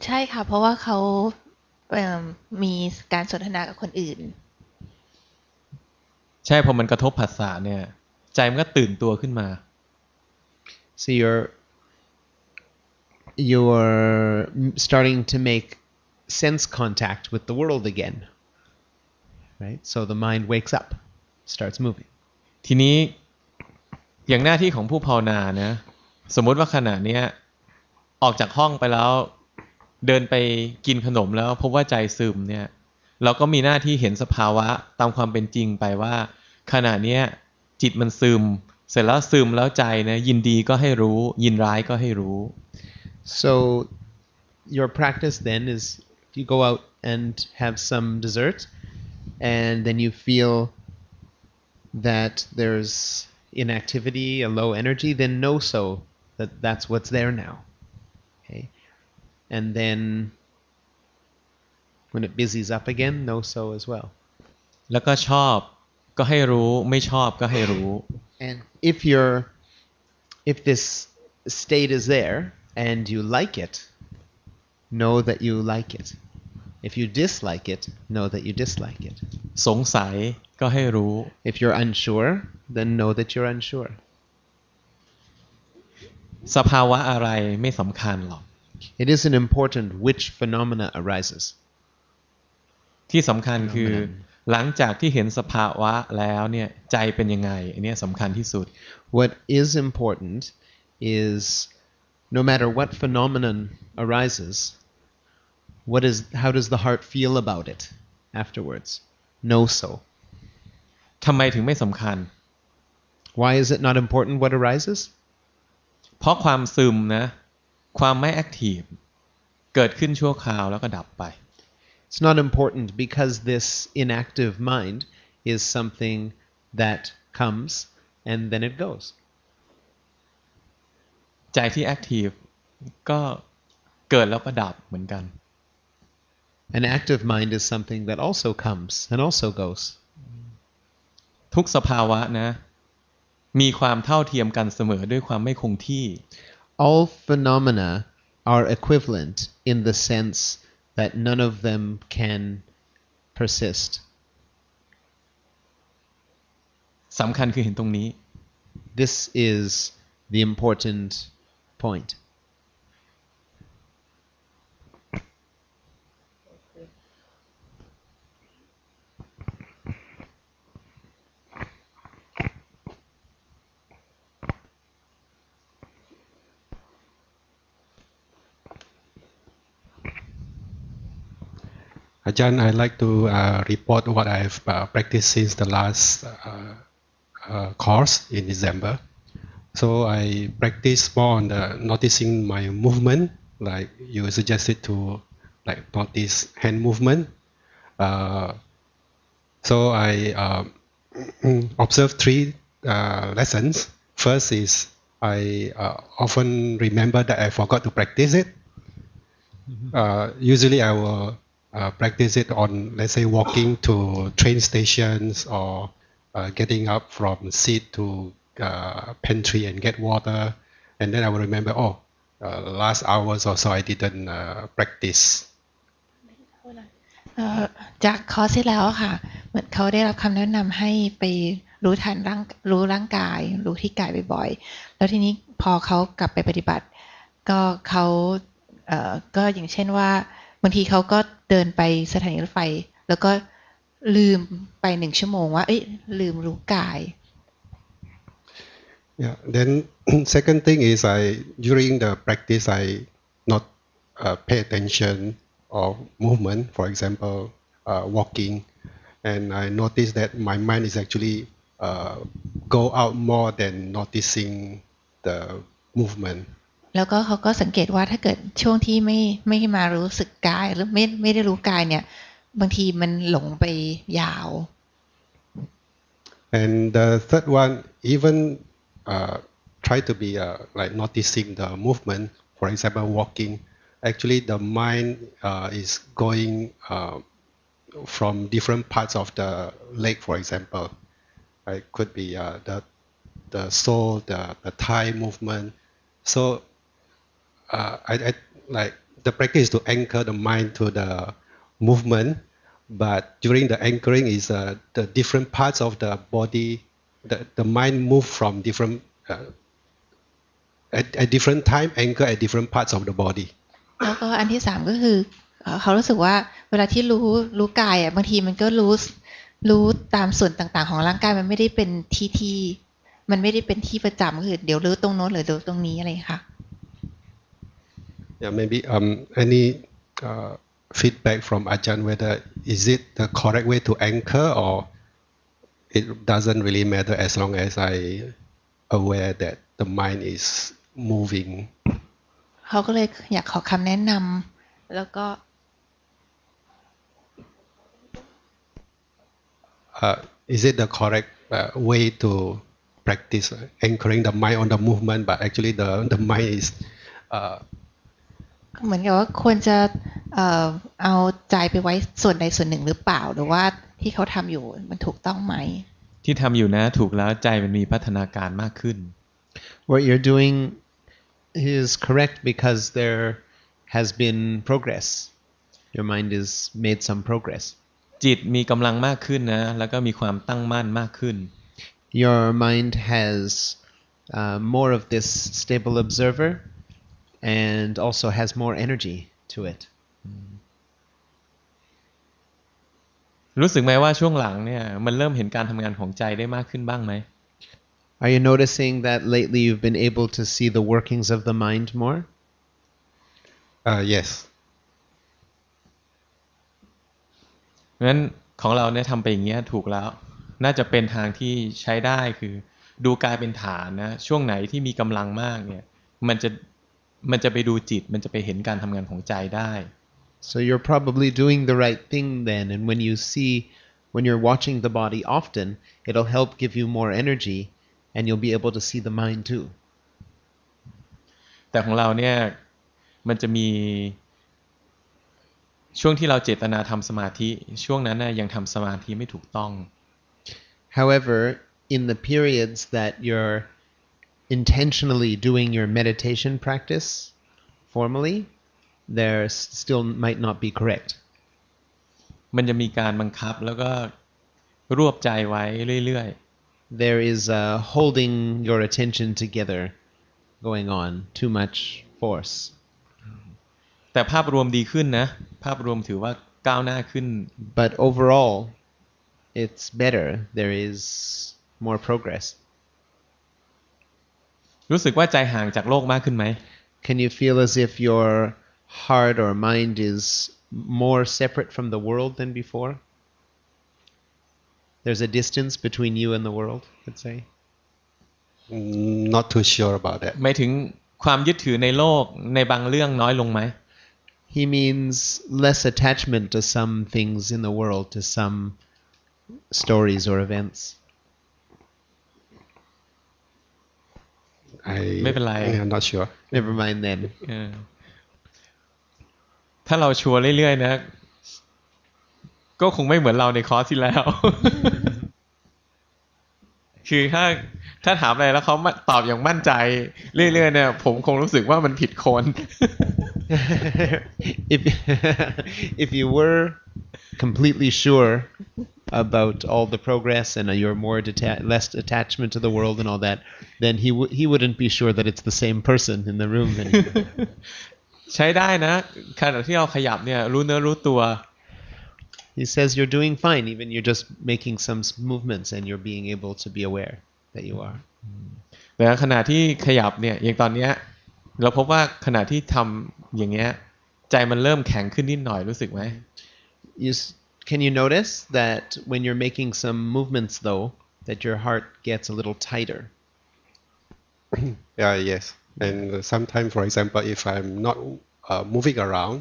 ใช่ค่ะเพราะว่าเขามีการสนทนากับคนอื่นใช่พอมันกระทบผัสสะเนี่ยใจมันก็ตื่นตัวขึ้นมา So you're starting to make sense contact with the world again, right? So the mind wakes up, starts moving. ทีนี้อย่างหน้าที่ของผู้ภาวนานะสมมุติว่าขณะเนี้ยออกจากห้องไปแล้วเดินไปกินขนมแล้วพบว่าใจซึมเนี่ยเราก็มีหน้าที่เห็นสภาวะตามความเป็นจริงไปว่าขณะเนี้ยจิตมันซึมเสร็จแล้วซึมแล้วใจนะยินดีก็ให้รู้ยินร้ายก็ให้รู้ So your practice then is you go out and have some dessert and then you feel that there's inactivity, a low energy, then know so that that's what's there now. Okay? And then when it busies up again, know so as well. แล้วก็ชอบก็ให้รู้ไม่ชอบก็ให้รู้ And if this state is there and you like it, know that you like it. If you dislike it, know that you dislike it. สงสัยก็ให้รู้ If you're unsure, then know that you're unsure. สภาวะอะไรไม่สำคัญหรอก It isn't important which phenomena arises. ที่สำคัญคือหลังจากที่เห็นสภาวะแล้วเนี่ยใจเป็นยังไงอันนี้สำคัญที่สุด What is important is no matter what phenomenon arises, how does the heart feel about it afterwards? Know so. ทำไมถึงไม่สำคัญ Why is it not important what arises? เพราะความซึมนะความไม่แอคทีฟเกิดขึ้นชั่วคราวแล้วก็ดับไป It's not important because this inactive mind is something that comes and then it goes. ใจที่แอคทีฟก็เกิดแล้วก็ดับเหมือนกัน An active mind is something that also comes and also goes. ทุกสภาวะนะมีความเท่าเทียมกันเสมอด้วยความไม่คงที่ All phenomena are equivalent in the sense that none of them can persist. สำคัญคือเห็นตรงนี้ This is the important point. Ajahn, I'd like to report what I've practiced since the last course in December. So I practice more on the noticing my movement, like you suggested to like notice hand movement. So I observe three lessons. First is I often remember that I forgot to practice it. Usually I will practice it on, let's say, walking to train stations or getting up from seat to pantry and get water. And then I will remember, last hours or so I didn't practice. จากคอร์สที่แล้วค่ะเหมือนเขาได้รับคำแนะนำให้ไปรู้ทันร่างกายรู้ที่กายบ่อยๆแล้วทีนี้พอเขากลับไปปฏิบัติก็เขาก็อย่างเช่นว่าบางทีเขาก็เดินไปสถานีรถไฟแล้วก็ลืมไป1 ชั่วโมงว่าลืมรู้กาย Yeah. Then second thing is during the practice I not pay attention or movement. For example, walking, and I notice that my mind is actually go out more than noticing the movement. แล้วก็เขาก็สังเกตว่าถ้าเกิดช่วงที่ไม่มารู้สึกกายหรือไม่ได้รู้กายเนี่ยบางทีมันหลงไปยาว And the third one, even try to be like noticing the movement. For example, walking. Actually, the mind is going from different parts of the leg. For example, it could be the sole, the thigh movement. So I like the practice is to anchor the mind to the movement, but during the anchoring is the different parts of the body. The mind move from different at different time, anchor at different parts of the body. แล้วก็อันที่3ก็คือเขารู้สึกว่าเวลาที่รู้กายบางทีมันก็รู้ตามส่วนต่างๆของร่างกายมันไม่ได้เป็นที่มันไม่ได้เป็นที่ประจำก็คือเดี๋ยวรู้ตรงโน้นหรือรู้ตรงนี้อะไรค่ะ Yeah, maybe any feedback from Ajahn whether is it the correct way to anchor or it doesn't really matter as long as I aware that the mind is moving. เขาก็เลยอยากขอคำแนะนำแล้วก็ Is it the correct way to practice anchoring the mind on the movement, but actually the mind is เหมือนกับว่าควรจะเอาใจไปไว้ส่วนใดส่วนหนึ่งหรือเปล่าหรือว่าที่เขาทำอยู่มันถูกต้องไหมที่ทำอยู่นะถูกแล้วใจมันมีพัฒนาการมากขึ้น What you're doing is correct because there has been progress. Your mind has made some progress. จิตมีกำลังมากขึ้นนะแล้วก็มีความตั้งมั่นมากขึ้น Your mind has more of this stable observer and also has more energy to it. รู้สึกไหมว่าช่วงหลังเนี่ยมันเริ่มเห็นการทำงานของใจได้มากขึ้นบ้างไหม Are you noticing that lately you've been able to see the workings of the mind more? Yes. งั้นของเราเนี่ยทำไปอย่างเงี้ยถูกแล้วน่าจะเป็นทางที่ใช้ได้คือดูกายเป็นฐานนะช่วงไหนที่มีกำลังมากเนี่ยมันจะไปดูจิตมันจะไปเห็นการทำงานของใจได้ So you're probably doing the right thing then, and when you're watching the body often, it'll help give you more energy, and you'll be able to see the mind too. แต่ของเราเนี่ยมันจะมีช่วงที่เราเจตนาทำสมาธิช่วงนั้นน่ะยังทำสมาธิไม่ถูกต้อง However, in the periods that you're intentionally doing your meditation practice formally, there still might not be correct. มันจะมีการบังคับแล้วก็รวบใจไว้เรื่อย There is holding your attention together going on, too much force. ๆแต่ภาพรวมดีขึ้นนะภาพรวมถือว่าก้าวหน้าขึ้น But overall, it's better. There is more progress. รู้สึกว่าใจห่างจากโลกมากขึ้นไหม Can you feel as if your heart or mind is more separate from the world than before? There's a distance between you and the world, let's say. Not too sure about that. หมายถึงความยึดถือในโลกในบางเรื่องน้อยลงไหม He means less attachment to some things in the world, to some stories or events. ไม่เป็นไร I'm not sure. Never mind then. ถ้าเราชัวร์เรื่อยๆนะก็คงไม่เหมือนเราในคอร์สที่แล้ว คือถ้าถามอะไรแล้วเขาตอบอย่างมั่นใจเรื่อยๆเนี่ยผมคงรู้สึกว่ามันผิดคน if you were completely sure about all the progress and your less attachment to the world and all that, then he wouldn't be sure that it's the same person in the room anymore. ใช้ได้นะขณะที่เราขยับเนี่ยรู้เนื้อรู้ตัว He says you're doing fine, even you're just making some movements and you're being able to be aware that you are. แต่ขณะที่ขยับเนี่ยอย่างตอนเนี้ยเราพบว่าขณะที่ทำอย่างเงี้ยใจมันเริ่มแข็งขึ้นนิดหน่อยรู้สึกไหม Can you notice that when you're making some movements though, that your heart gets a little tighter? Yeah, yes. And sometimes, for example, if I'm not moving around,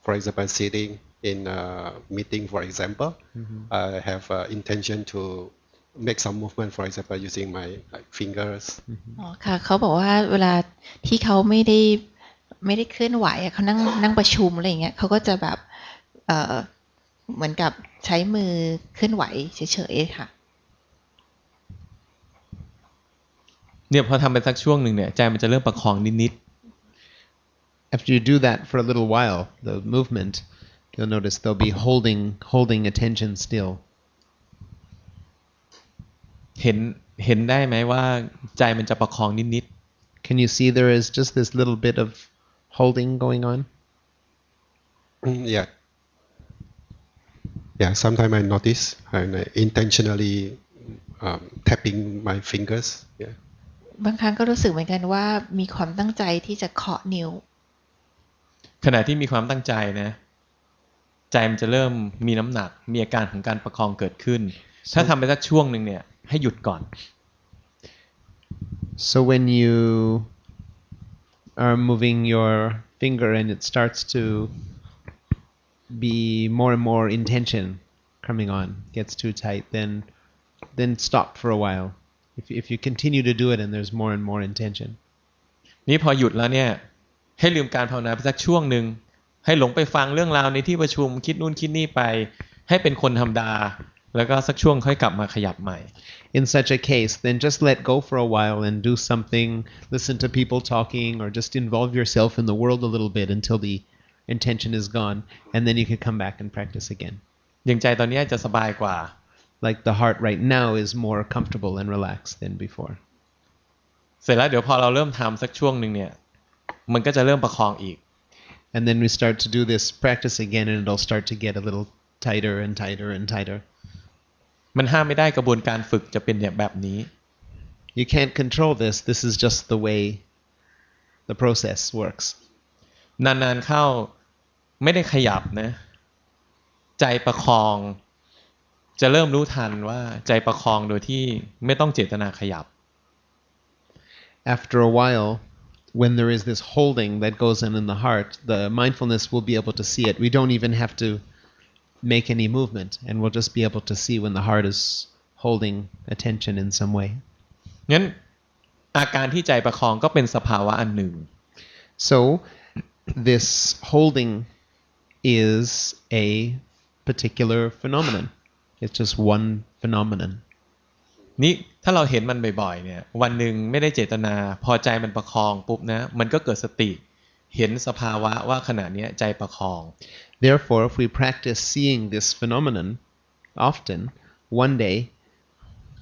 for example, sitting in a meeting, for example, I have intention to make some movement, for example, using my fingers. อ๋อค่ะเขาบอกว่าเวลาที่เขาไม่ได้เคลื่อนไหวเขานั่งประชุมอะไรอย่างเงี้ยเขาก็จะแบบเหมือนกับใช้มือเคลื่อนไหวเฉยๆค่ะเนี่ยพอทำไปสักช่วงหนึ่งเนี่ยใจมันจะเริ่มประคองนิด After you do that for a little while, the movement, you'll notice they'll be holding attention still. ๆเห็นได้ไหมว่าใจมันจะประคองนิด Can you see there is just this little bit of holding going on? Yeah. Yeah, sometimes I notice and I intentionally tapping my fingers. Yeah. บางครั้งก็รู้สึกเหมือนกันว่ามีความตั้งใจที่จะเคาะนิ้ว ขณะที่มีความตั้งใจนะใจมันจะเริ่มมีน้ำหนักมีอาการของการประคองเกิดขึ้นถ้าทำไปสักช่วงหนึ่งเนี่ยให้หยุดก่อน So when you are moving your finger and it starts to be more and more intention coming on, gets too tight, then stop for a while. If you continue to do it and there's more and more intention. นี่พอหยุดแล้วเนี่ยให้ลืมการภาวนาไปสักช่วงหนึ่งให้หลงไปฟังเรื่องราวในที่ประชุมคิดนู่นคิดนี่ไปให้เป็นคนธรรมดาแล้วก็สักช่วงค่อยกลับมาขยับใหม่ In such a case, then just let go for a while and do something, listen to people talking, or just involve yourself in the world a little bit until the intention is gone, and then you can come back and practice again. อย่างใจตอนนี้จะสบายกว่า Like the heart right now is more comfortable and relaxed than before. เสร็จแล้วเดี๋ยวพอเราเริ่มทำสักช่วงหนึ่งเนี่ยมันก็จะเริ่มประคองอีก And then we start to do this practice again, and it'll start to get a little tighter and tighter and tighter. มันห้ามไม่ได้กระบวนการฝึกจะเป็นแบบนี้ You can't control this. This is just the way the process works. นานๆเข้าไม่ได้ขยับนะใจประคองจะเริ่มรู้ทันว่าใจประคองโดยที่ไม่ต้องเจตนาขยับ After a while, when there is this holding that goes on in the heart, the mindfulness will be able to see it. We don't even have to make any movement, and we'll just be able to see when the heart is holding attention in some way. งั้นอาการที่ใจประคองก็เป็นสภาวะอันหนึ่ง So this holding is a particular phenomenon. It's just one phenomenon. นี่ถ้าเราเห็นมันบ่อยๆเนี่ยวันหนึ่งไม่ได้เจตนาพอใจมันประคองปุ๊บนะมันก็เกิดสติเห็นสภาวะว่าขณะนี้ใจประคอง Therefore, if we practice seeing this phenomenon often, one day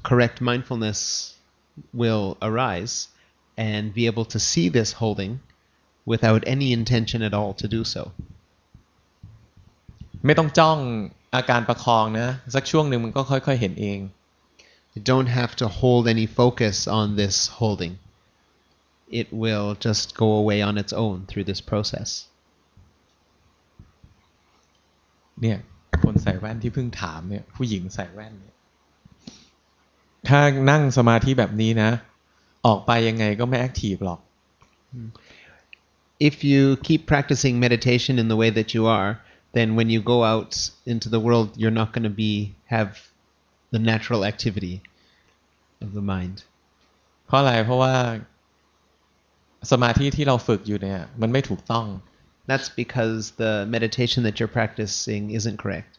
correct mindfulness will arise and be able to see this holding without any intention at all to do so. ไม่ต้องจ้องอาการประคองนะสักช่วงหนึ่งมันก็ค่อยๆเห็นเอง You don't have to hold any focus on this holding. It will just go away on its own through this process. เนี่ยคนใส่แว่นที่เพิ่งถามเนี่ยผู้หญิงใส่แว่นเนี่ยถ้านั่งสมาธิแบบนี้นะออกไปยังไงก็ไม่แอคทีฟหรอก If you keep practicing meditation in the way that you are, then when you go out into the world, you're not going to have the natural activity of the mind. เพราะอะไรเพราะว่าสมาธิที่เราฝึกอยู่เนี่ยมันไม่ถูกต้อง That's because the meditation that you're practicing isn't correct.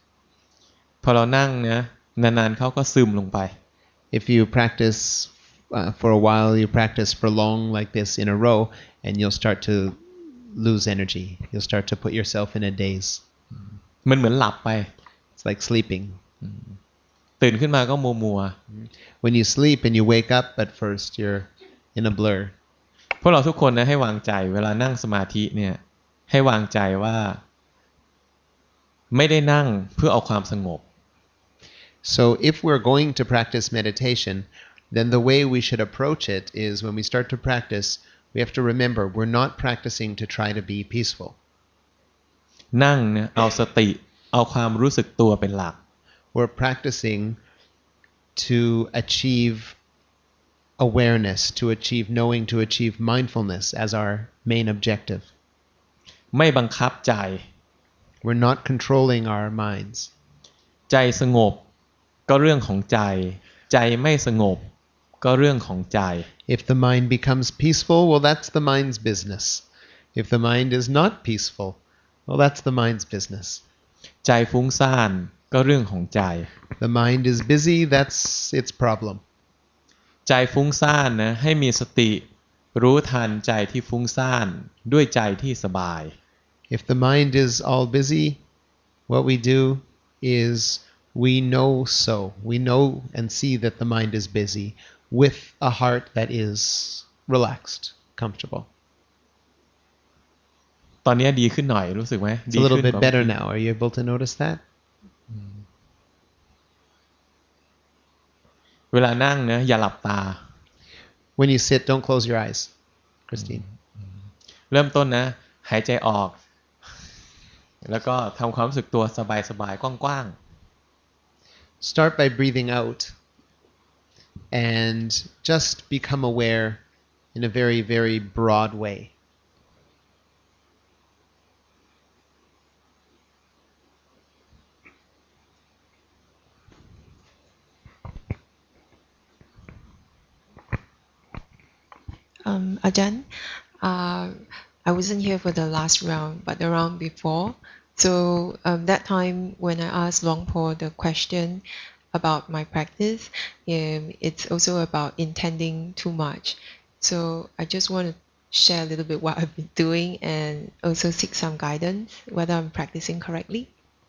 พอเรานั่งนะนานๆเขาก็ซึมลงไป If you practice for a while, you practice for long like this in a row, and you'll start to lose energy. You'll start to put yourself in a daze. มันเหมือนหลับไป It's like sleeping. ตื่นขึ้นมาก็มัว When you sleep and you wake up, at first you're in a blur. พวกเราทุกคนนะให้วางใจเวลานั่งสมาธิเนี่ยให้วางใจว่าไม่ได้นั่งเพื่อเอาความสงบ So if we're going to practice meditation, then the way we should approach it is when we start to practice, we have to remember we're not practicing to try to be peaceful. นั่งเนี่ยเอาสติเอาความรู้สึกตัวเป็นหลัก We're practicing to achieve awareness, to achieve knowing, to achieve mindfulness as our main objective. ไม่บังคับใจ We're not controlling our minds. ใจสงบก็เรื่องของใจใจไม่สงบก็เรื่องของใจ If the mind becomes peaceful, well, that's the mind's business. If the mind is not peaceful, well, that's the mind's business. ใจฟุ้งซ่านก็เรื่องของใจ The mind is busy, that's its problem. ใจฟุ้งซ่านนะให้มีสติรู้ทันใจที่ฟุ้งซ่านด้วยใจที่สบาย If the mind is all busy, what we do is we know so. We know and see that the mind is busy with a heart that is relaxed, comfortable. ตอนนี้ดีขึ้นหน่อยรู้สึกไหม It's a little bit better now. Are you able to notice that? เวลานั่งนะอย่าหลับตา When you sit, don't close your eyes. Christine. เริ่มต้นนะหายใจออกแล้วก็ทำความรู้สึกตัวสบายๆกว้าง Start by breathing out and just become aware in a very, very broad way. Ajahn, I wasn't here for the last round, but the round before. So that time when I asked Longpo the question about my practice, it's also about intending too much. So I just want to share a little bit what I've been doing and also seek some guidance whether I'm practicing correctly.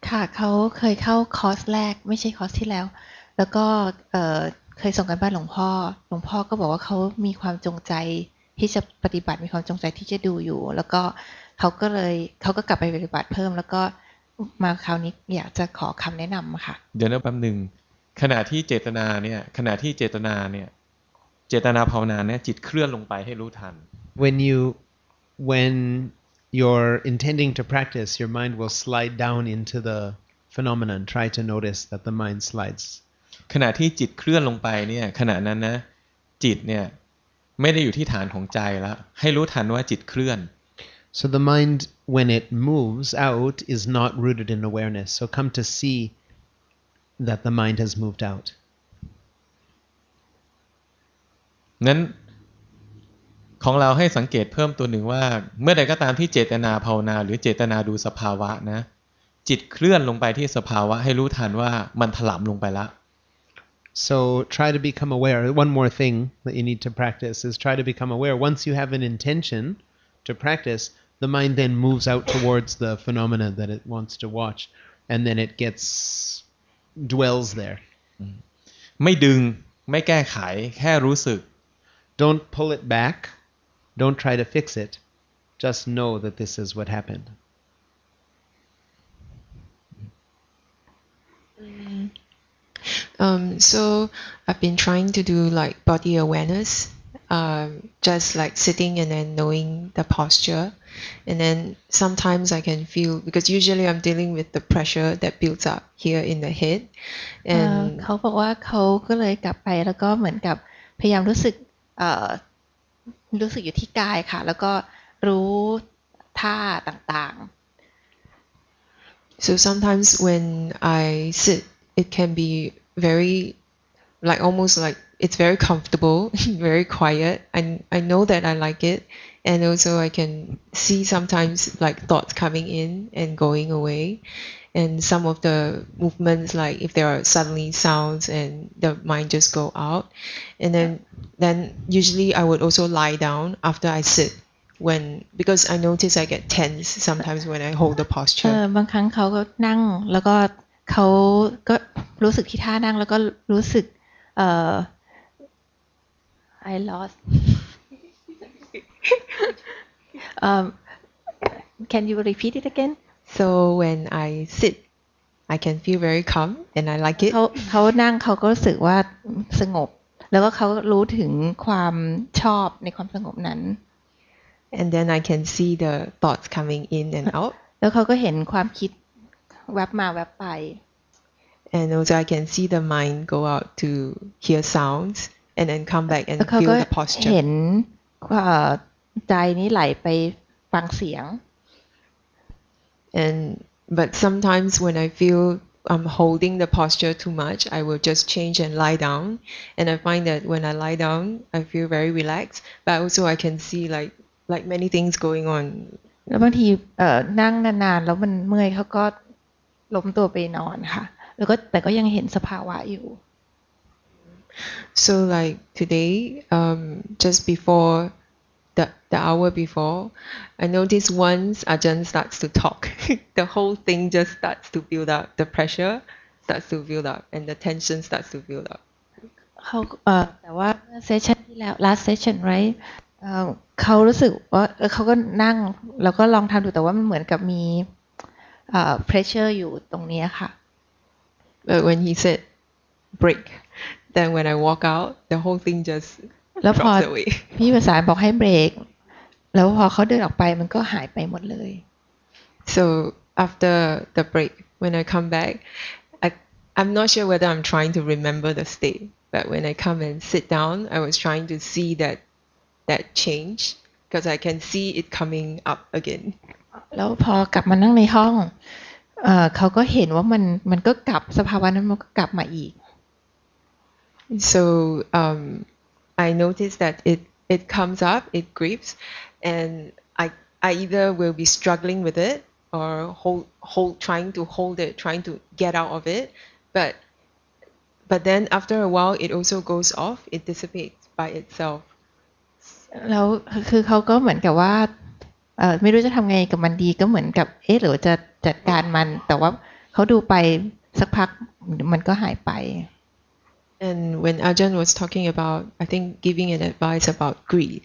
ค่ะเขาเคยเข้าคอร์สแรกไม่ใช่คอร์สที่แล้วแล้วก็เคยส่งกันบ้านหลวงพ่อก็บอกว่าเขามีความจงใจที่จะปฏิบัติมีความจงใจที่จะดูอยู่แล้วก็เขาก็กลับไปปฏิบัติเพิ่มแล้วก็มาคราวนี้อยากจะขอคำแนะนำค่ะเดี๋ยวนะแป๊บนึงขณะที่เจตนาเจตนาภาวนาเนี่ยจิตเคลื่อนลงไปให้รู้ทัน When you're intending to practice, your mind will slide down into the phenomenon. Try to notice that the mind slides. ขณะที่จิตเคลื่อนลงไปเนี่ยขณะนั้นนะจิตเนี่ย ไม่ได้อยู่ที่ฐานของใจแล้วให้รู้ทันว่าจิตเคลื่อน So the mind, when it moves out, is not rooted in awareness. So come to see that the mind has moved out. งั้นของเราให้สังเกตเพิ่มตัวหนึ่งว่าเมื่อใดก็ตามที่เจตนาภาวนาหรือเจตนาดูสภาวะนะจิตเคลื่อนลงไปที่สภาวะให้รู้ทันว่ามันถลำลงไปแล้ว So try to become aware. One more thing that you need to practice is try to become aware. Once you have an intention to practice, the mind then moves out towards the phenomena that it wants to watch, and then it dwells there. ไม่ดึงไม่แก้ไขแค่รู้สึก Don't pull it back. Don't try to fix it. Just know that this is what happened. So I've been trying to do like body awareness, just like sitting and then knowing the posture. And then sometimes I can feel, because usually I'm dealing with the pressure that builds up here in the head. And เขาบอกว่าเขาก็เลยกลับไปแล้วก็เหมือนกับพยายามรู้สึกอยู่ที่กายค่ะแล้วก็รู้ท่าต่างๆ So sometimes when I sit, it can be very, like almost like it's very comfortable, very quiet. I know that I like it, and also I can see sometimes like thoughts coming in and going away, and some of the movements, like if there are suddenly sounds and the mind just go out, and then usually I would also lie down after I sit. Because I notice I get tense sometimes when I hold the posture. บางครั้งเขาก็นั่งแล้วก็เขาก็รู้สึกที่ท่านั่งแล้วก็รู้สึกI lost Can you repeat it again? So when I sit, I can feel very calm and I like it. เขานั่งเขาก็รู้สึกว่าสงบแล้วก็เขารู้ถึงความชอบในความสงบนั้นAnd then I can see the thoughts coming in and out. แล้วเขาก็เห็นความคิดแวบมาแวบไป And also I can see the mind go out to hear sounds and then come back and แล้วเขา feel ก็ the posture. เห็นใจนี้ไหลไปฟังเสียง But sometimes when I feel I'm holding the posture too much, I will just change and lie down. And I find that when I lie down, I feel very relaxed. But also I can see like many things going on. แล้วบางทีนั่งนานๆแล้วมันเมื่อยเขาก็ล้มตัวไปนอนค่ะแล้วก็แต่ก็ยังเห็นสภาวะอยู่ So like today, just before the hour before, I noticed once Ajahn starts to talk, the whole thing just starts to build up. The pressure starts to build up, and the tension starts to build up. เขาแต่ว่าเซสชันที่แล้ว last session right เขารู้สึกว่าเขาก็นั่งแล้วก็ลองทำดูแต่ว่ามันเหมือนกับมีpressure อยู่ตรงนี้ค่ะ But when he said break, then when I walk out, the whole thing just แล้วพอ drops away. พี่ภาษาบอกให้เบรกแล้วพอเขาเดินออกไปมันก็หายไปหมดเลย So after the break, when I come back, I'm not sure whether I'm trying to remember the state, but when I come and sit down, I was trying to see that change because I can see it coming up again. แล้วพอกลับมานั่งในห้องเขาก็เห็นว่ามันก็กลับสภาวะนั้นมันก็กลับมาอีก So I noticed that it comes up, it grips, and I either will be struggling with it or trying to hold it, trying to get out of it, but then after a while it also goes off, it dissipates by itself. แล้วคือเขาก็เหมือนกับว่าไม่รู้จะทำไงกับมันดีก็เหมือนกับหรือจะจัดการมันแต่ว่าเขาดูไปสักพักมันก็หายไป And when Ajahn was talking about, I think giving an advice about greed,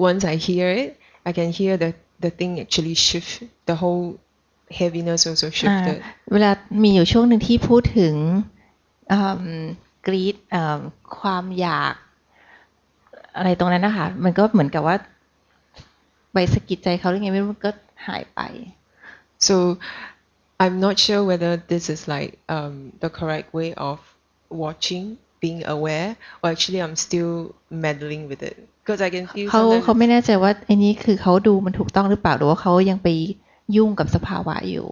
once I hear it, I can hear the thing actually shift, the whole heaviness also shifted. เวลามีอยู่ช่วงหนึ่งที่พูดถึงกรีดความอยากอะไรตรงนั้นนะคะมันก็เหมือนกับว่าไปสะกิดใจเขาหรือไงไม่รู้มันก็หายไป So I'm not sure whether this is like the correct way of watching being aware, or actually I'm still meddling with it because I can feel เขา sometimes ไม่แน่ใจว่าไอ้นี้คือเขาดูมันถูกต้องหรือเปล่าหรือว่าเขายังไปยุ่งกับสภาวะอยู่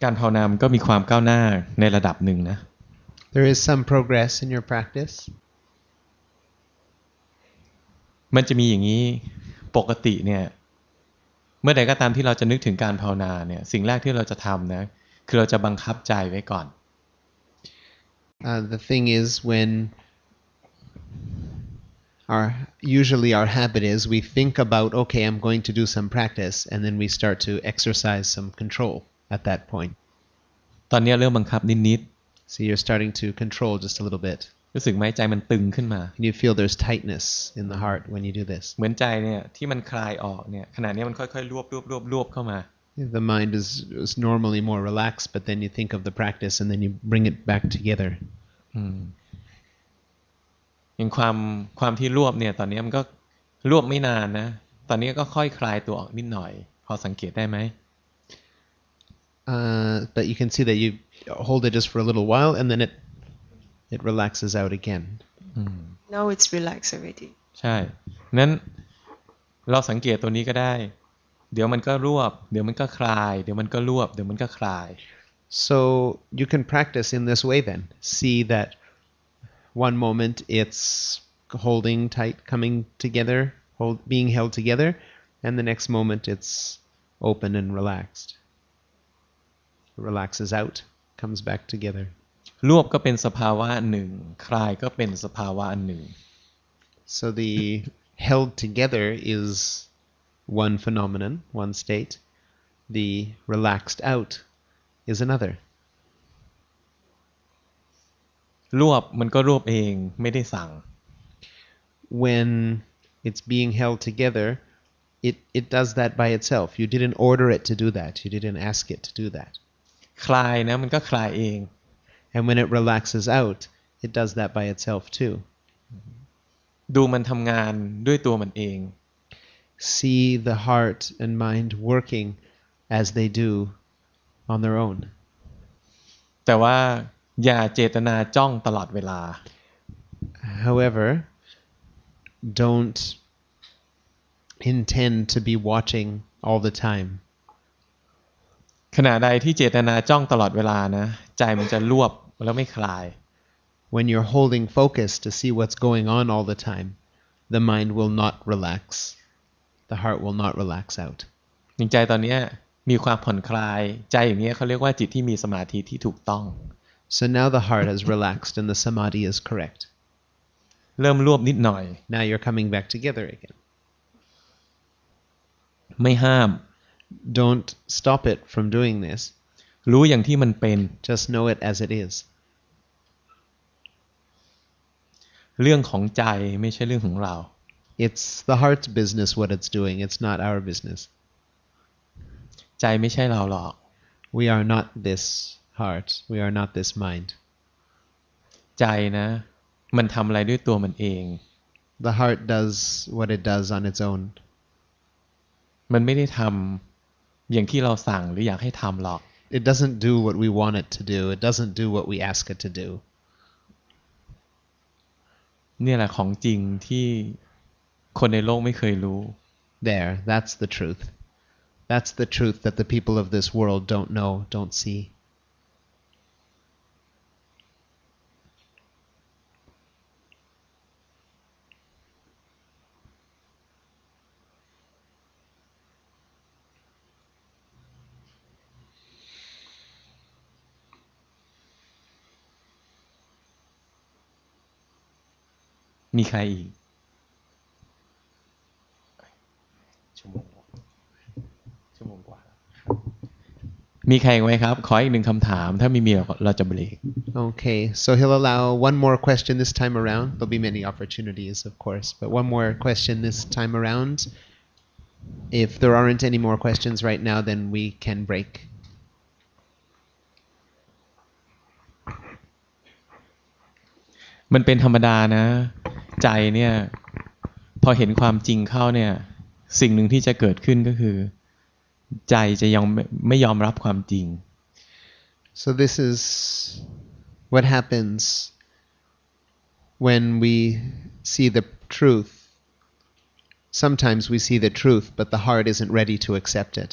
การภาวนามันก็มีความก้าวหน้าในระดับหนึ่งนะ There is some progress in your practice. มันจะมีอย่างนี้ปกติเนี่ยเมื่อใดก็ตามที่เราจะนึกถึงการภาวนาเนี่ยสิ่งแรกที่เราจะทำนะคือเราจะบังคับใจไว้ก่อน The thing is, when usually our habit is we think about, okay, I'm going to do some practice, and then we start to exercise some control at that point. ตอนนี้เริ่มบังคับนิด So you're starting to control just a little bit. ๆรู้สึกไหมใจมันตึงขึ้นมา And you feel there's tightness in the heart when you do this. เหมือนใจเนี่ยที่มันคลายออกเนี่ยขณะนี้มันค่อยๆรวบเข้ามา The mind is normally more relaxed, but then you think of the practice and then you bring it back together. อย่างความที่รวบเนี่ยตอนนี้มันก็รวบไม่นานนะตอนนี้ก็ค่อยคลายตัวออกนิดหน่อยพอสังเกตได้ไหม But you can see that you hold it just for a little while and then it relaxes out again. now it's relaxed already. ใช่นั้นเราสังเกตตัวนี้ก็ได้เดี๋ยวมันก็รวบเดี๋ยวมันก็คลายเดี๋ยวมันก็รวบเดี๋ยวมันก็คลาย So you can practice in this way then. See that one moment it's holding tight, coming together, being held together, and the next moment it's open and relaxed. It relaxes out, comes back together. รวบก็เป็นสภาวะหนึ่งคลายก็เป็นสภาวะหนึ่ง So the held together is one phenomenon, one state. The relaxed out is another. รวบมันก็รวบเองไม่ได้สั่ง When it's being held together, it does that by itself. You didn't order it to do that. You didn't ask it to do that. คลายนะมันก็คลายเอง And when it relaxes out, it does that by itself too. ดูมันทำงานด้วยตัวมันเอง See the heart and mind working as they do on their own. แต่ว่าอย่าเจตนาจ้องตลอดเวลา However, don't intend to be watching all the time. ขณะใดที่เจตนาจ้องตลอดเวลานะใจมันจะรวบแล้วไม่คลาย When you're holding focus to see what's going on all the time, the mind will not relax. The heart will not relax out. อย่างใจตอนนี้มีความผ่อนคลายใจอย่างนี้เขาเรียกว่าจิตที่มีสมาธิที่ถูกต้อง So now the heart has relaxed and the samadhi is correct. เริ่มรวบนิดหน่อย Now you're coming back together again. ไม่ห้าม Don't stop it from doing this. รู้อย่างที่มันเป็น Just know it as it is. เรื่องของใจไม่ใช่เรื่องของเรา It's the heart's business what it's doing. It's not our business. ใจไม่ใช่เราหรอก We are not this heart. We are not this mind. ใจนะมันทำอะไรด้วยตัวมันเอง The heart does what it does on its own. มันไม่ได้ทำอย่างที่เราสั่งหรืออยากให้ทำหรอก It doesn't do what we want it to do. It doesn't do what we ask it to do. เนี่ยแหละของจริงที่คนในโลกไม่เคยรู้ There, that's the truth. That's the truth that the people of this world don't know, don't see. มีใครอีกชั่วโมงกว่ามีใครไหมครับขออีกหนึ่งคำถามถ้าไม่มีเราจะเบรก Okay, so he'll allow one more question this time around. There'll be many opportunities, of course, but one more question this time around. If there aren't any more questions right now, then we can break. มันเป็นธรรมดานะใจเนี่ยพอเห็นความจริงเข้าเนี่ยสิ่งหนึ่งที่จะเกิดขึ้นก็คือใจจะยังไม่ยอมรับความจริง So this is what happens when we see the truth. Sometimes we see the truth, but the heart isn't ready to accept it.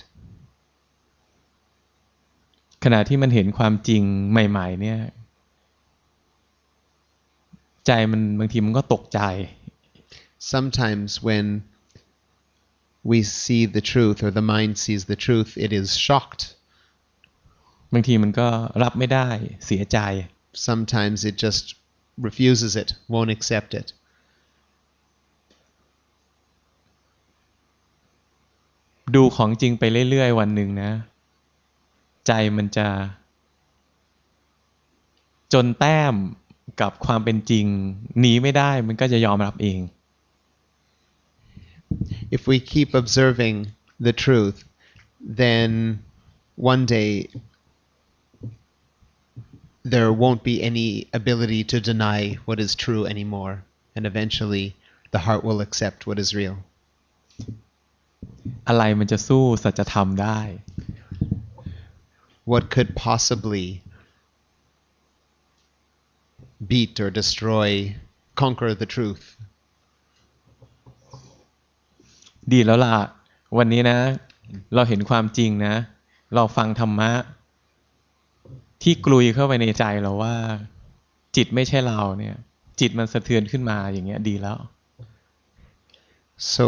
ขณะที่มันเห็นความจริงใหม่ๆเนี่ยใจมันบางทีมันก็ตกใจ Sometimes when we see the truth or the mind sees the truth, it is shocked. บางทีมันก็รับไม่ได้เสียใจ Sometimes it just refuses it, won't accept it. ดูของจริงไปเรื่อยๆวันหนึ่งนะใจมันจะจนแต้มกับความเป็นจริงหนีไม่ได้มันก็จะยอมรับเอง If we keep observing the truth, then one day there won't be any ability to deny what is true anymore, and eventually the heart will accept what is real. อะไรมันจะสู้สัจธรรมได้ What could possibly beat or destroy, conquer the truth? ดีแล้วล่ะวันนี้นะเราเห็นความจริงนะเราฟังธรรมะที่กลุยเข้าไปในใจเราว่าจิตไม่ใช่เราเนี่ยจิตมันสะเทือนขึ้นมาอย่างเงี้ยดีแล้ว So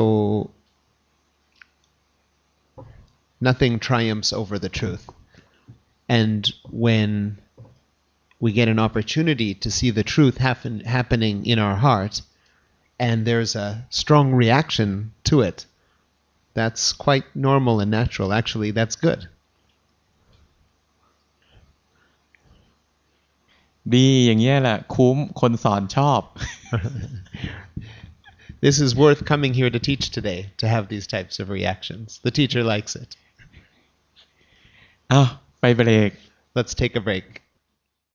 nothing triumphs over the truth. And when we get an opportunity to see the truth happening in our heart, and there's a strong reaction to it, that's quite normal and natural. Actually, that's good. ดีอย่างเงี้ยแหละคุ้มคนสอนชอบ This is worth coming here to teach today, to have these types of reactions. The teacher likes it. อ้าวไปเบรก Let's take a break.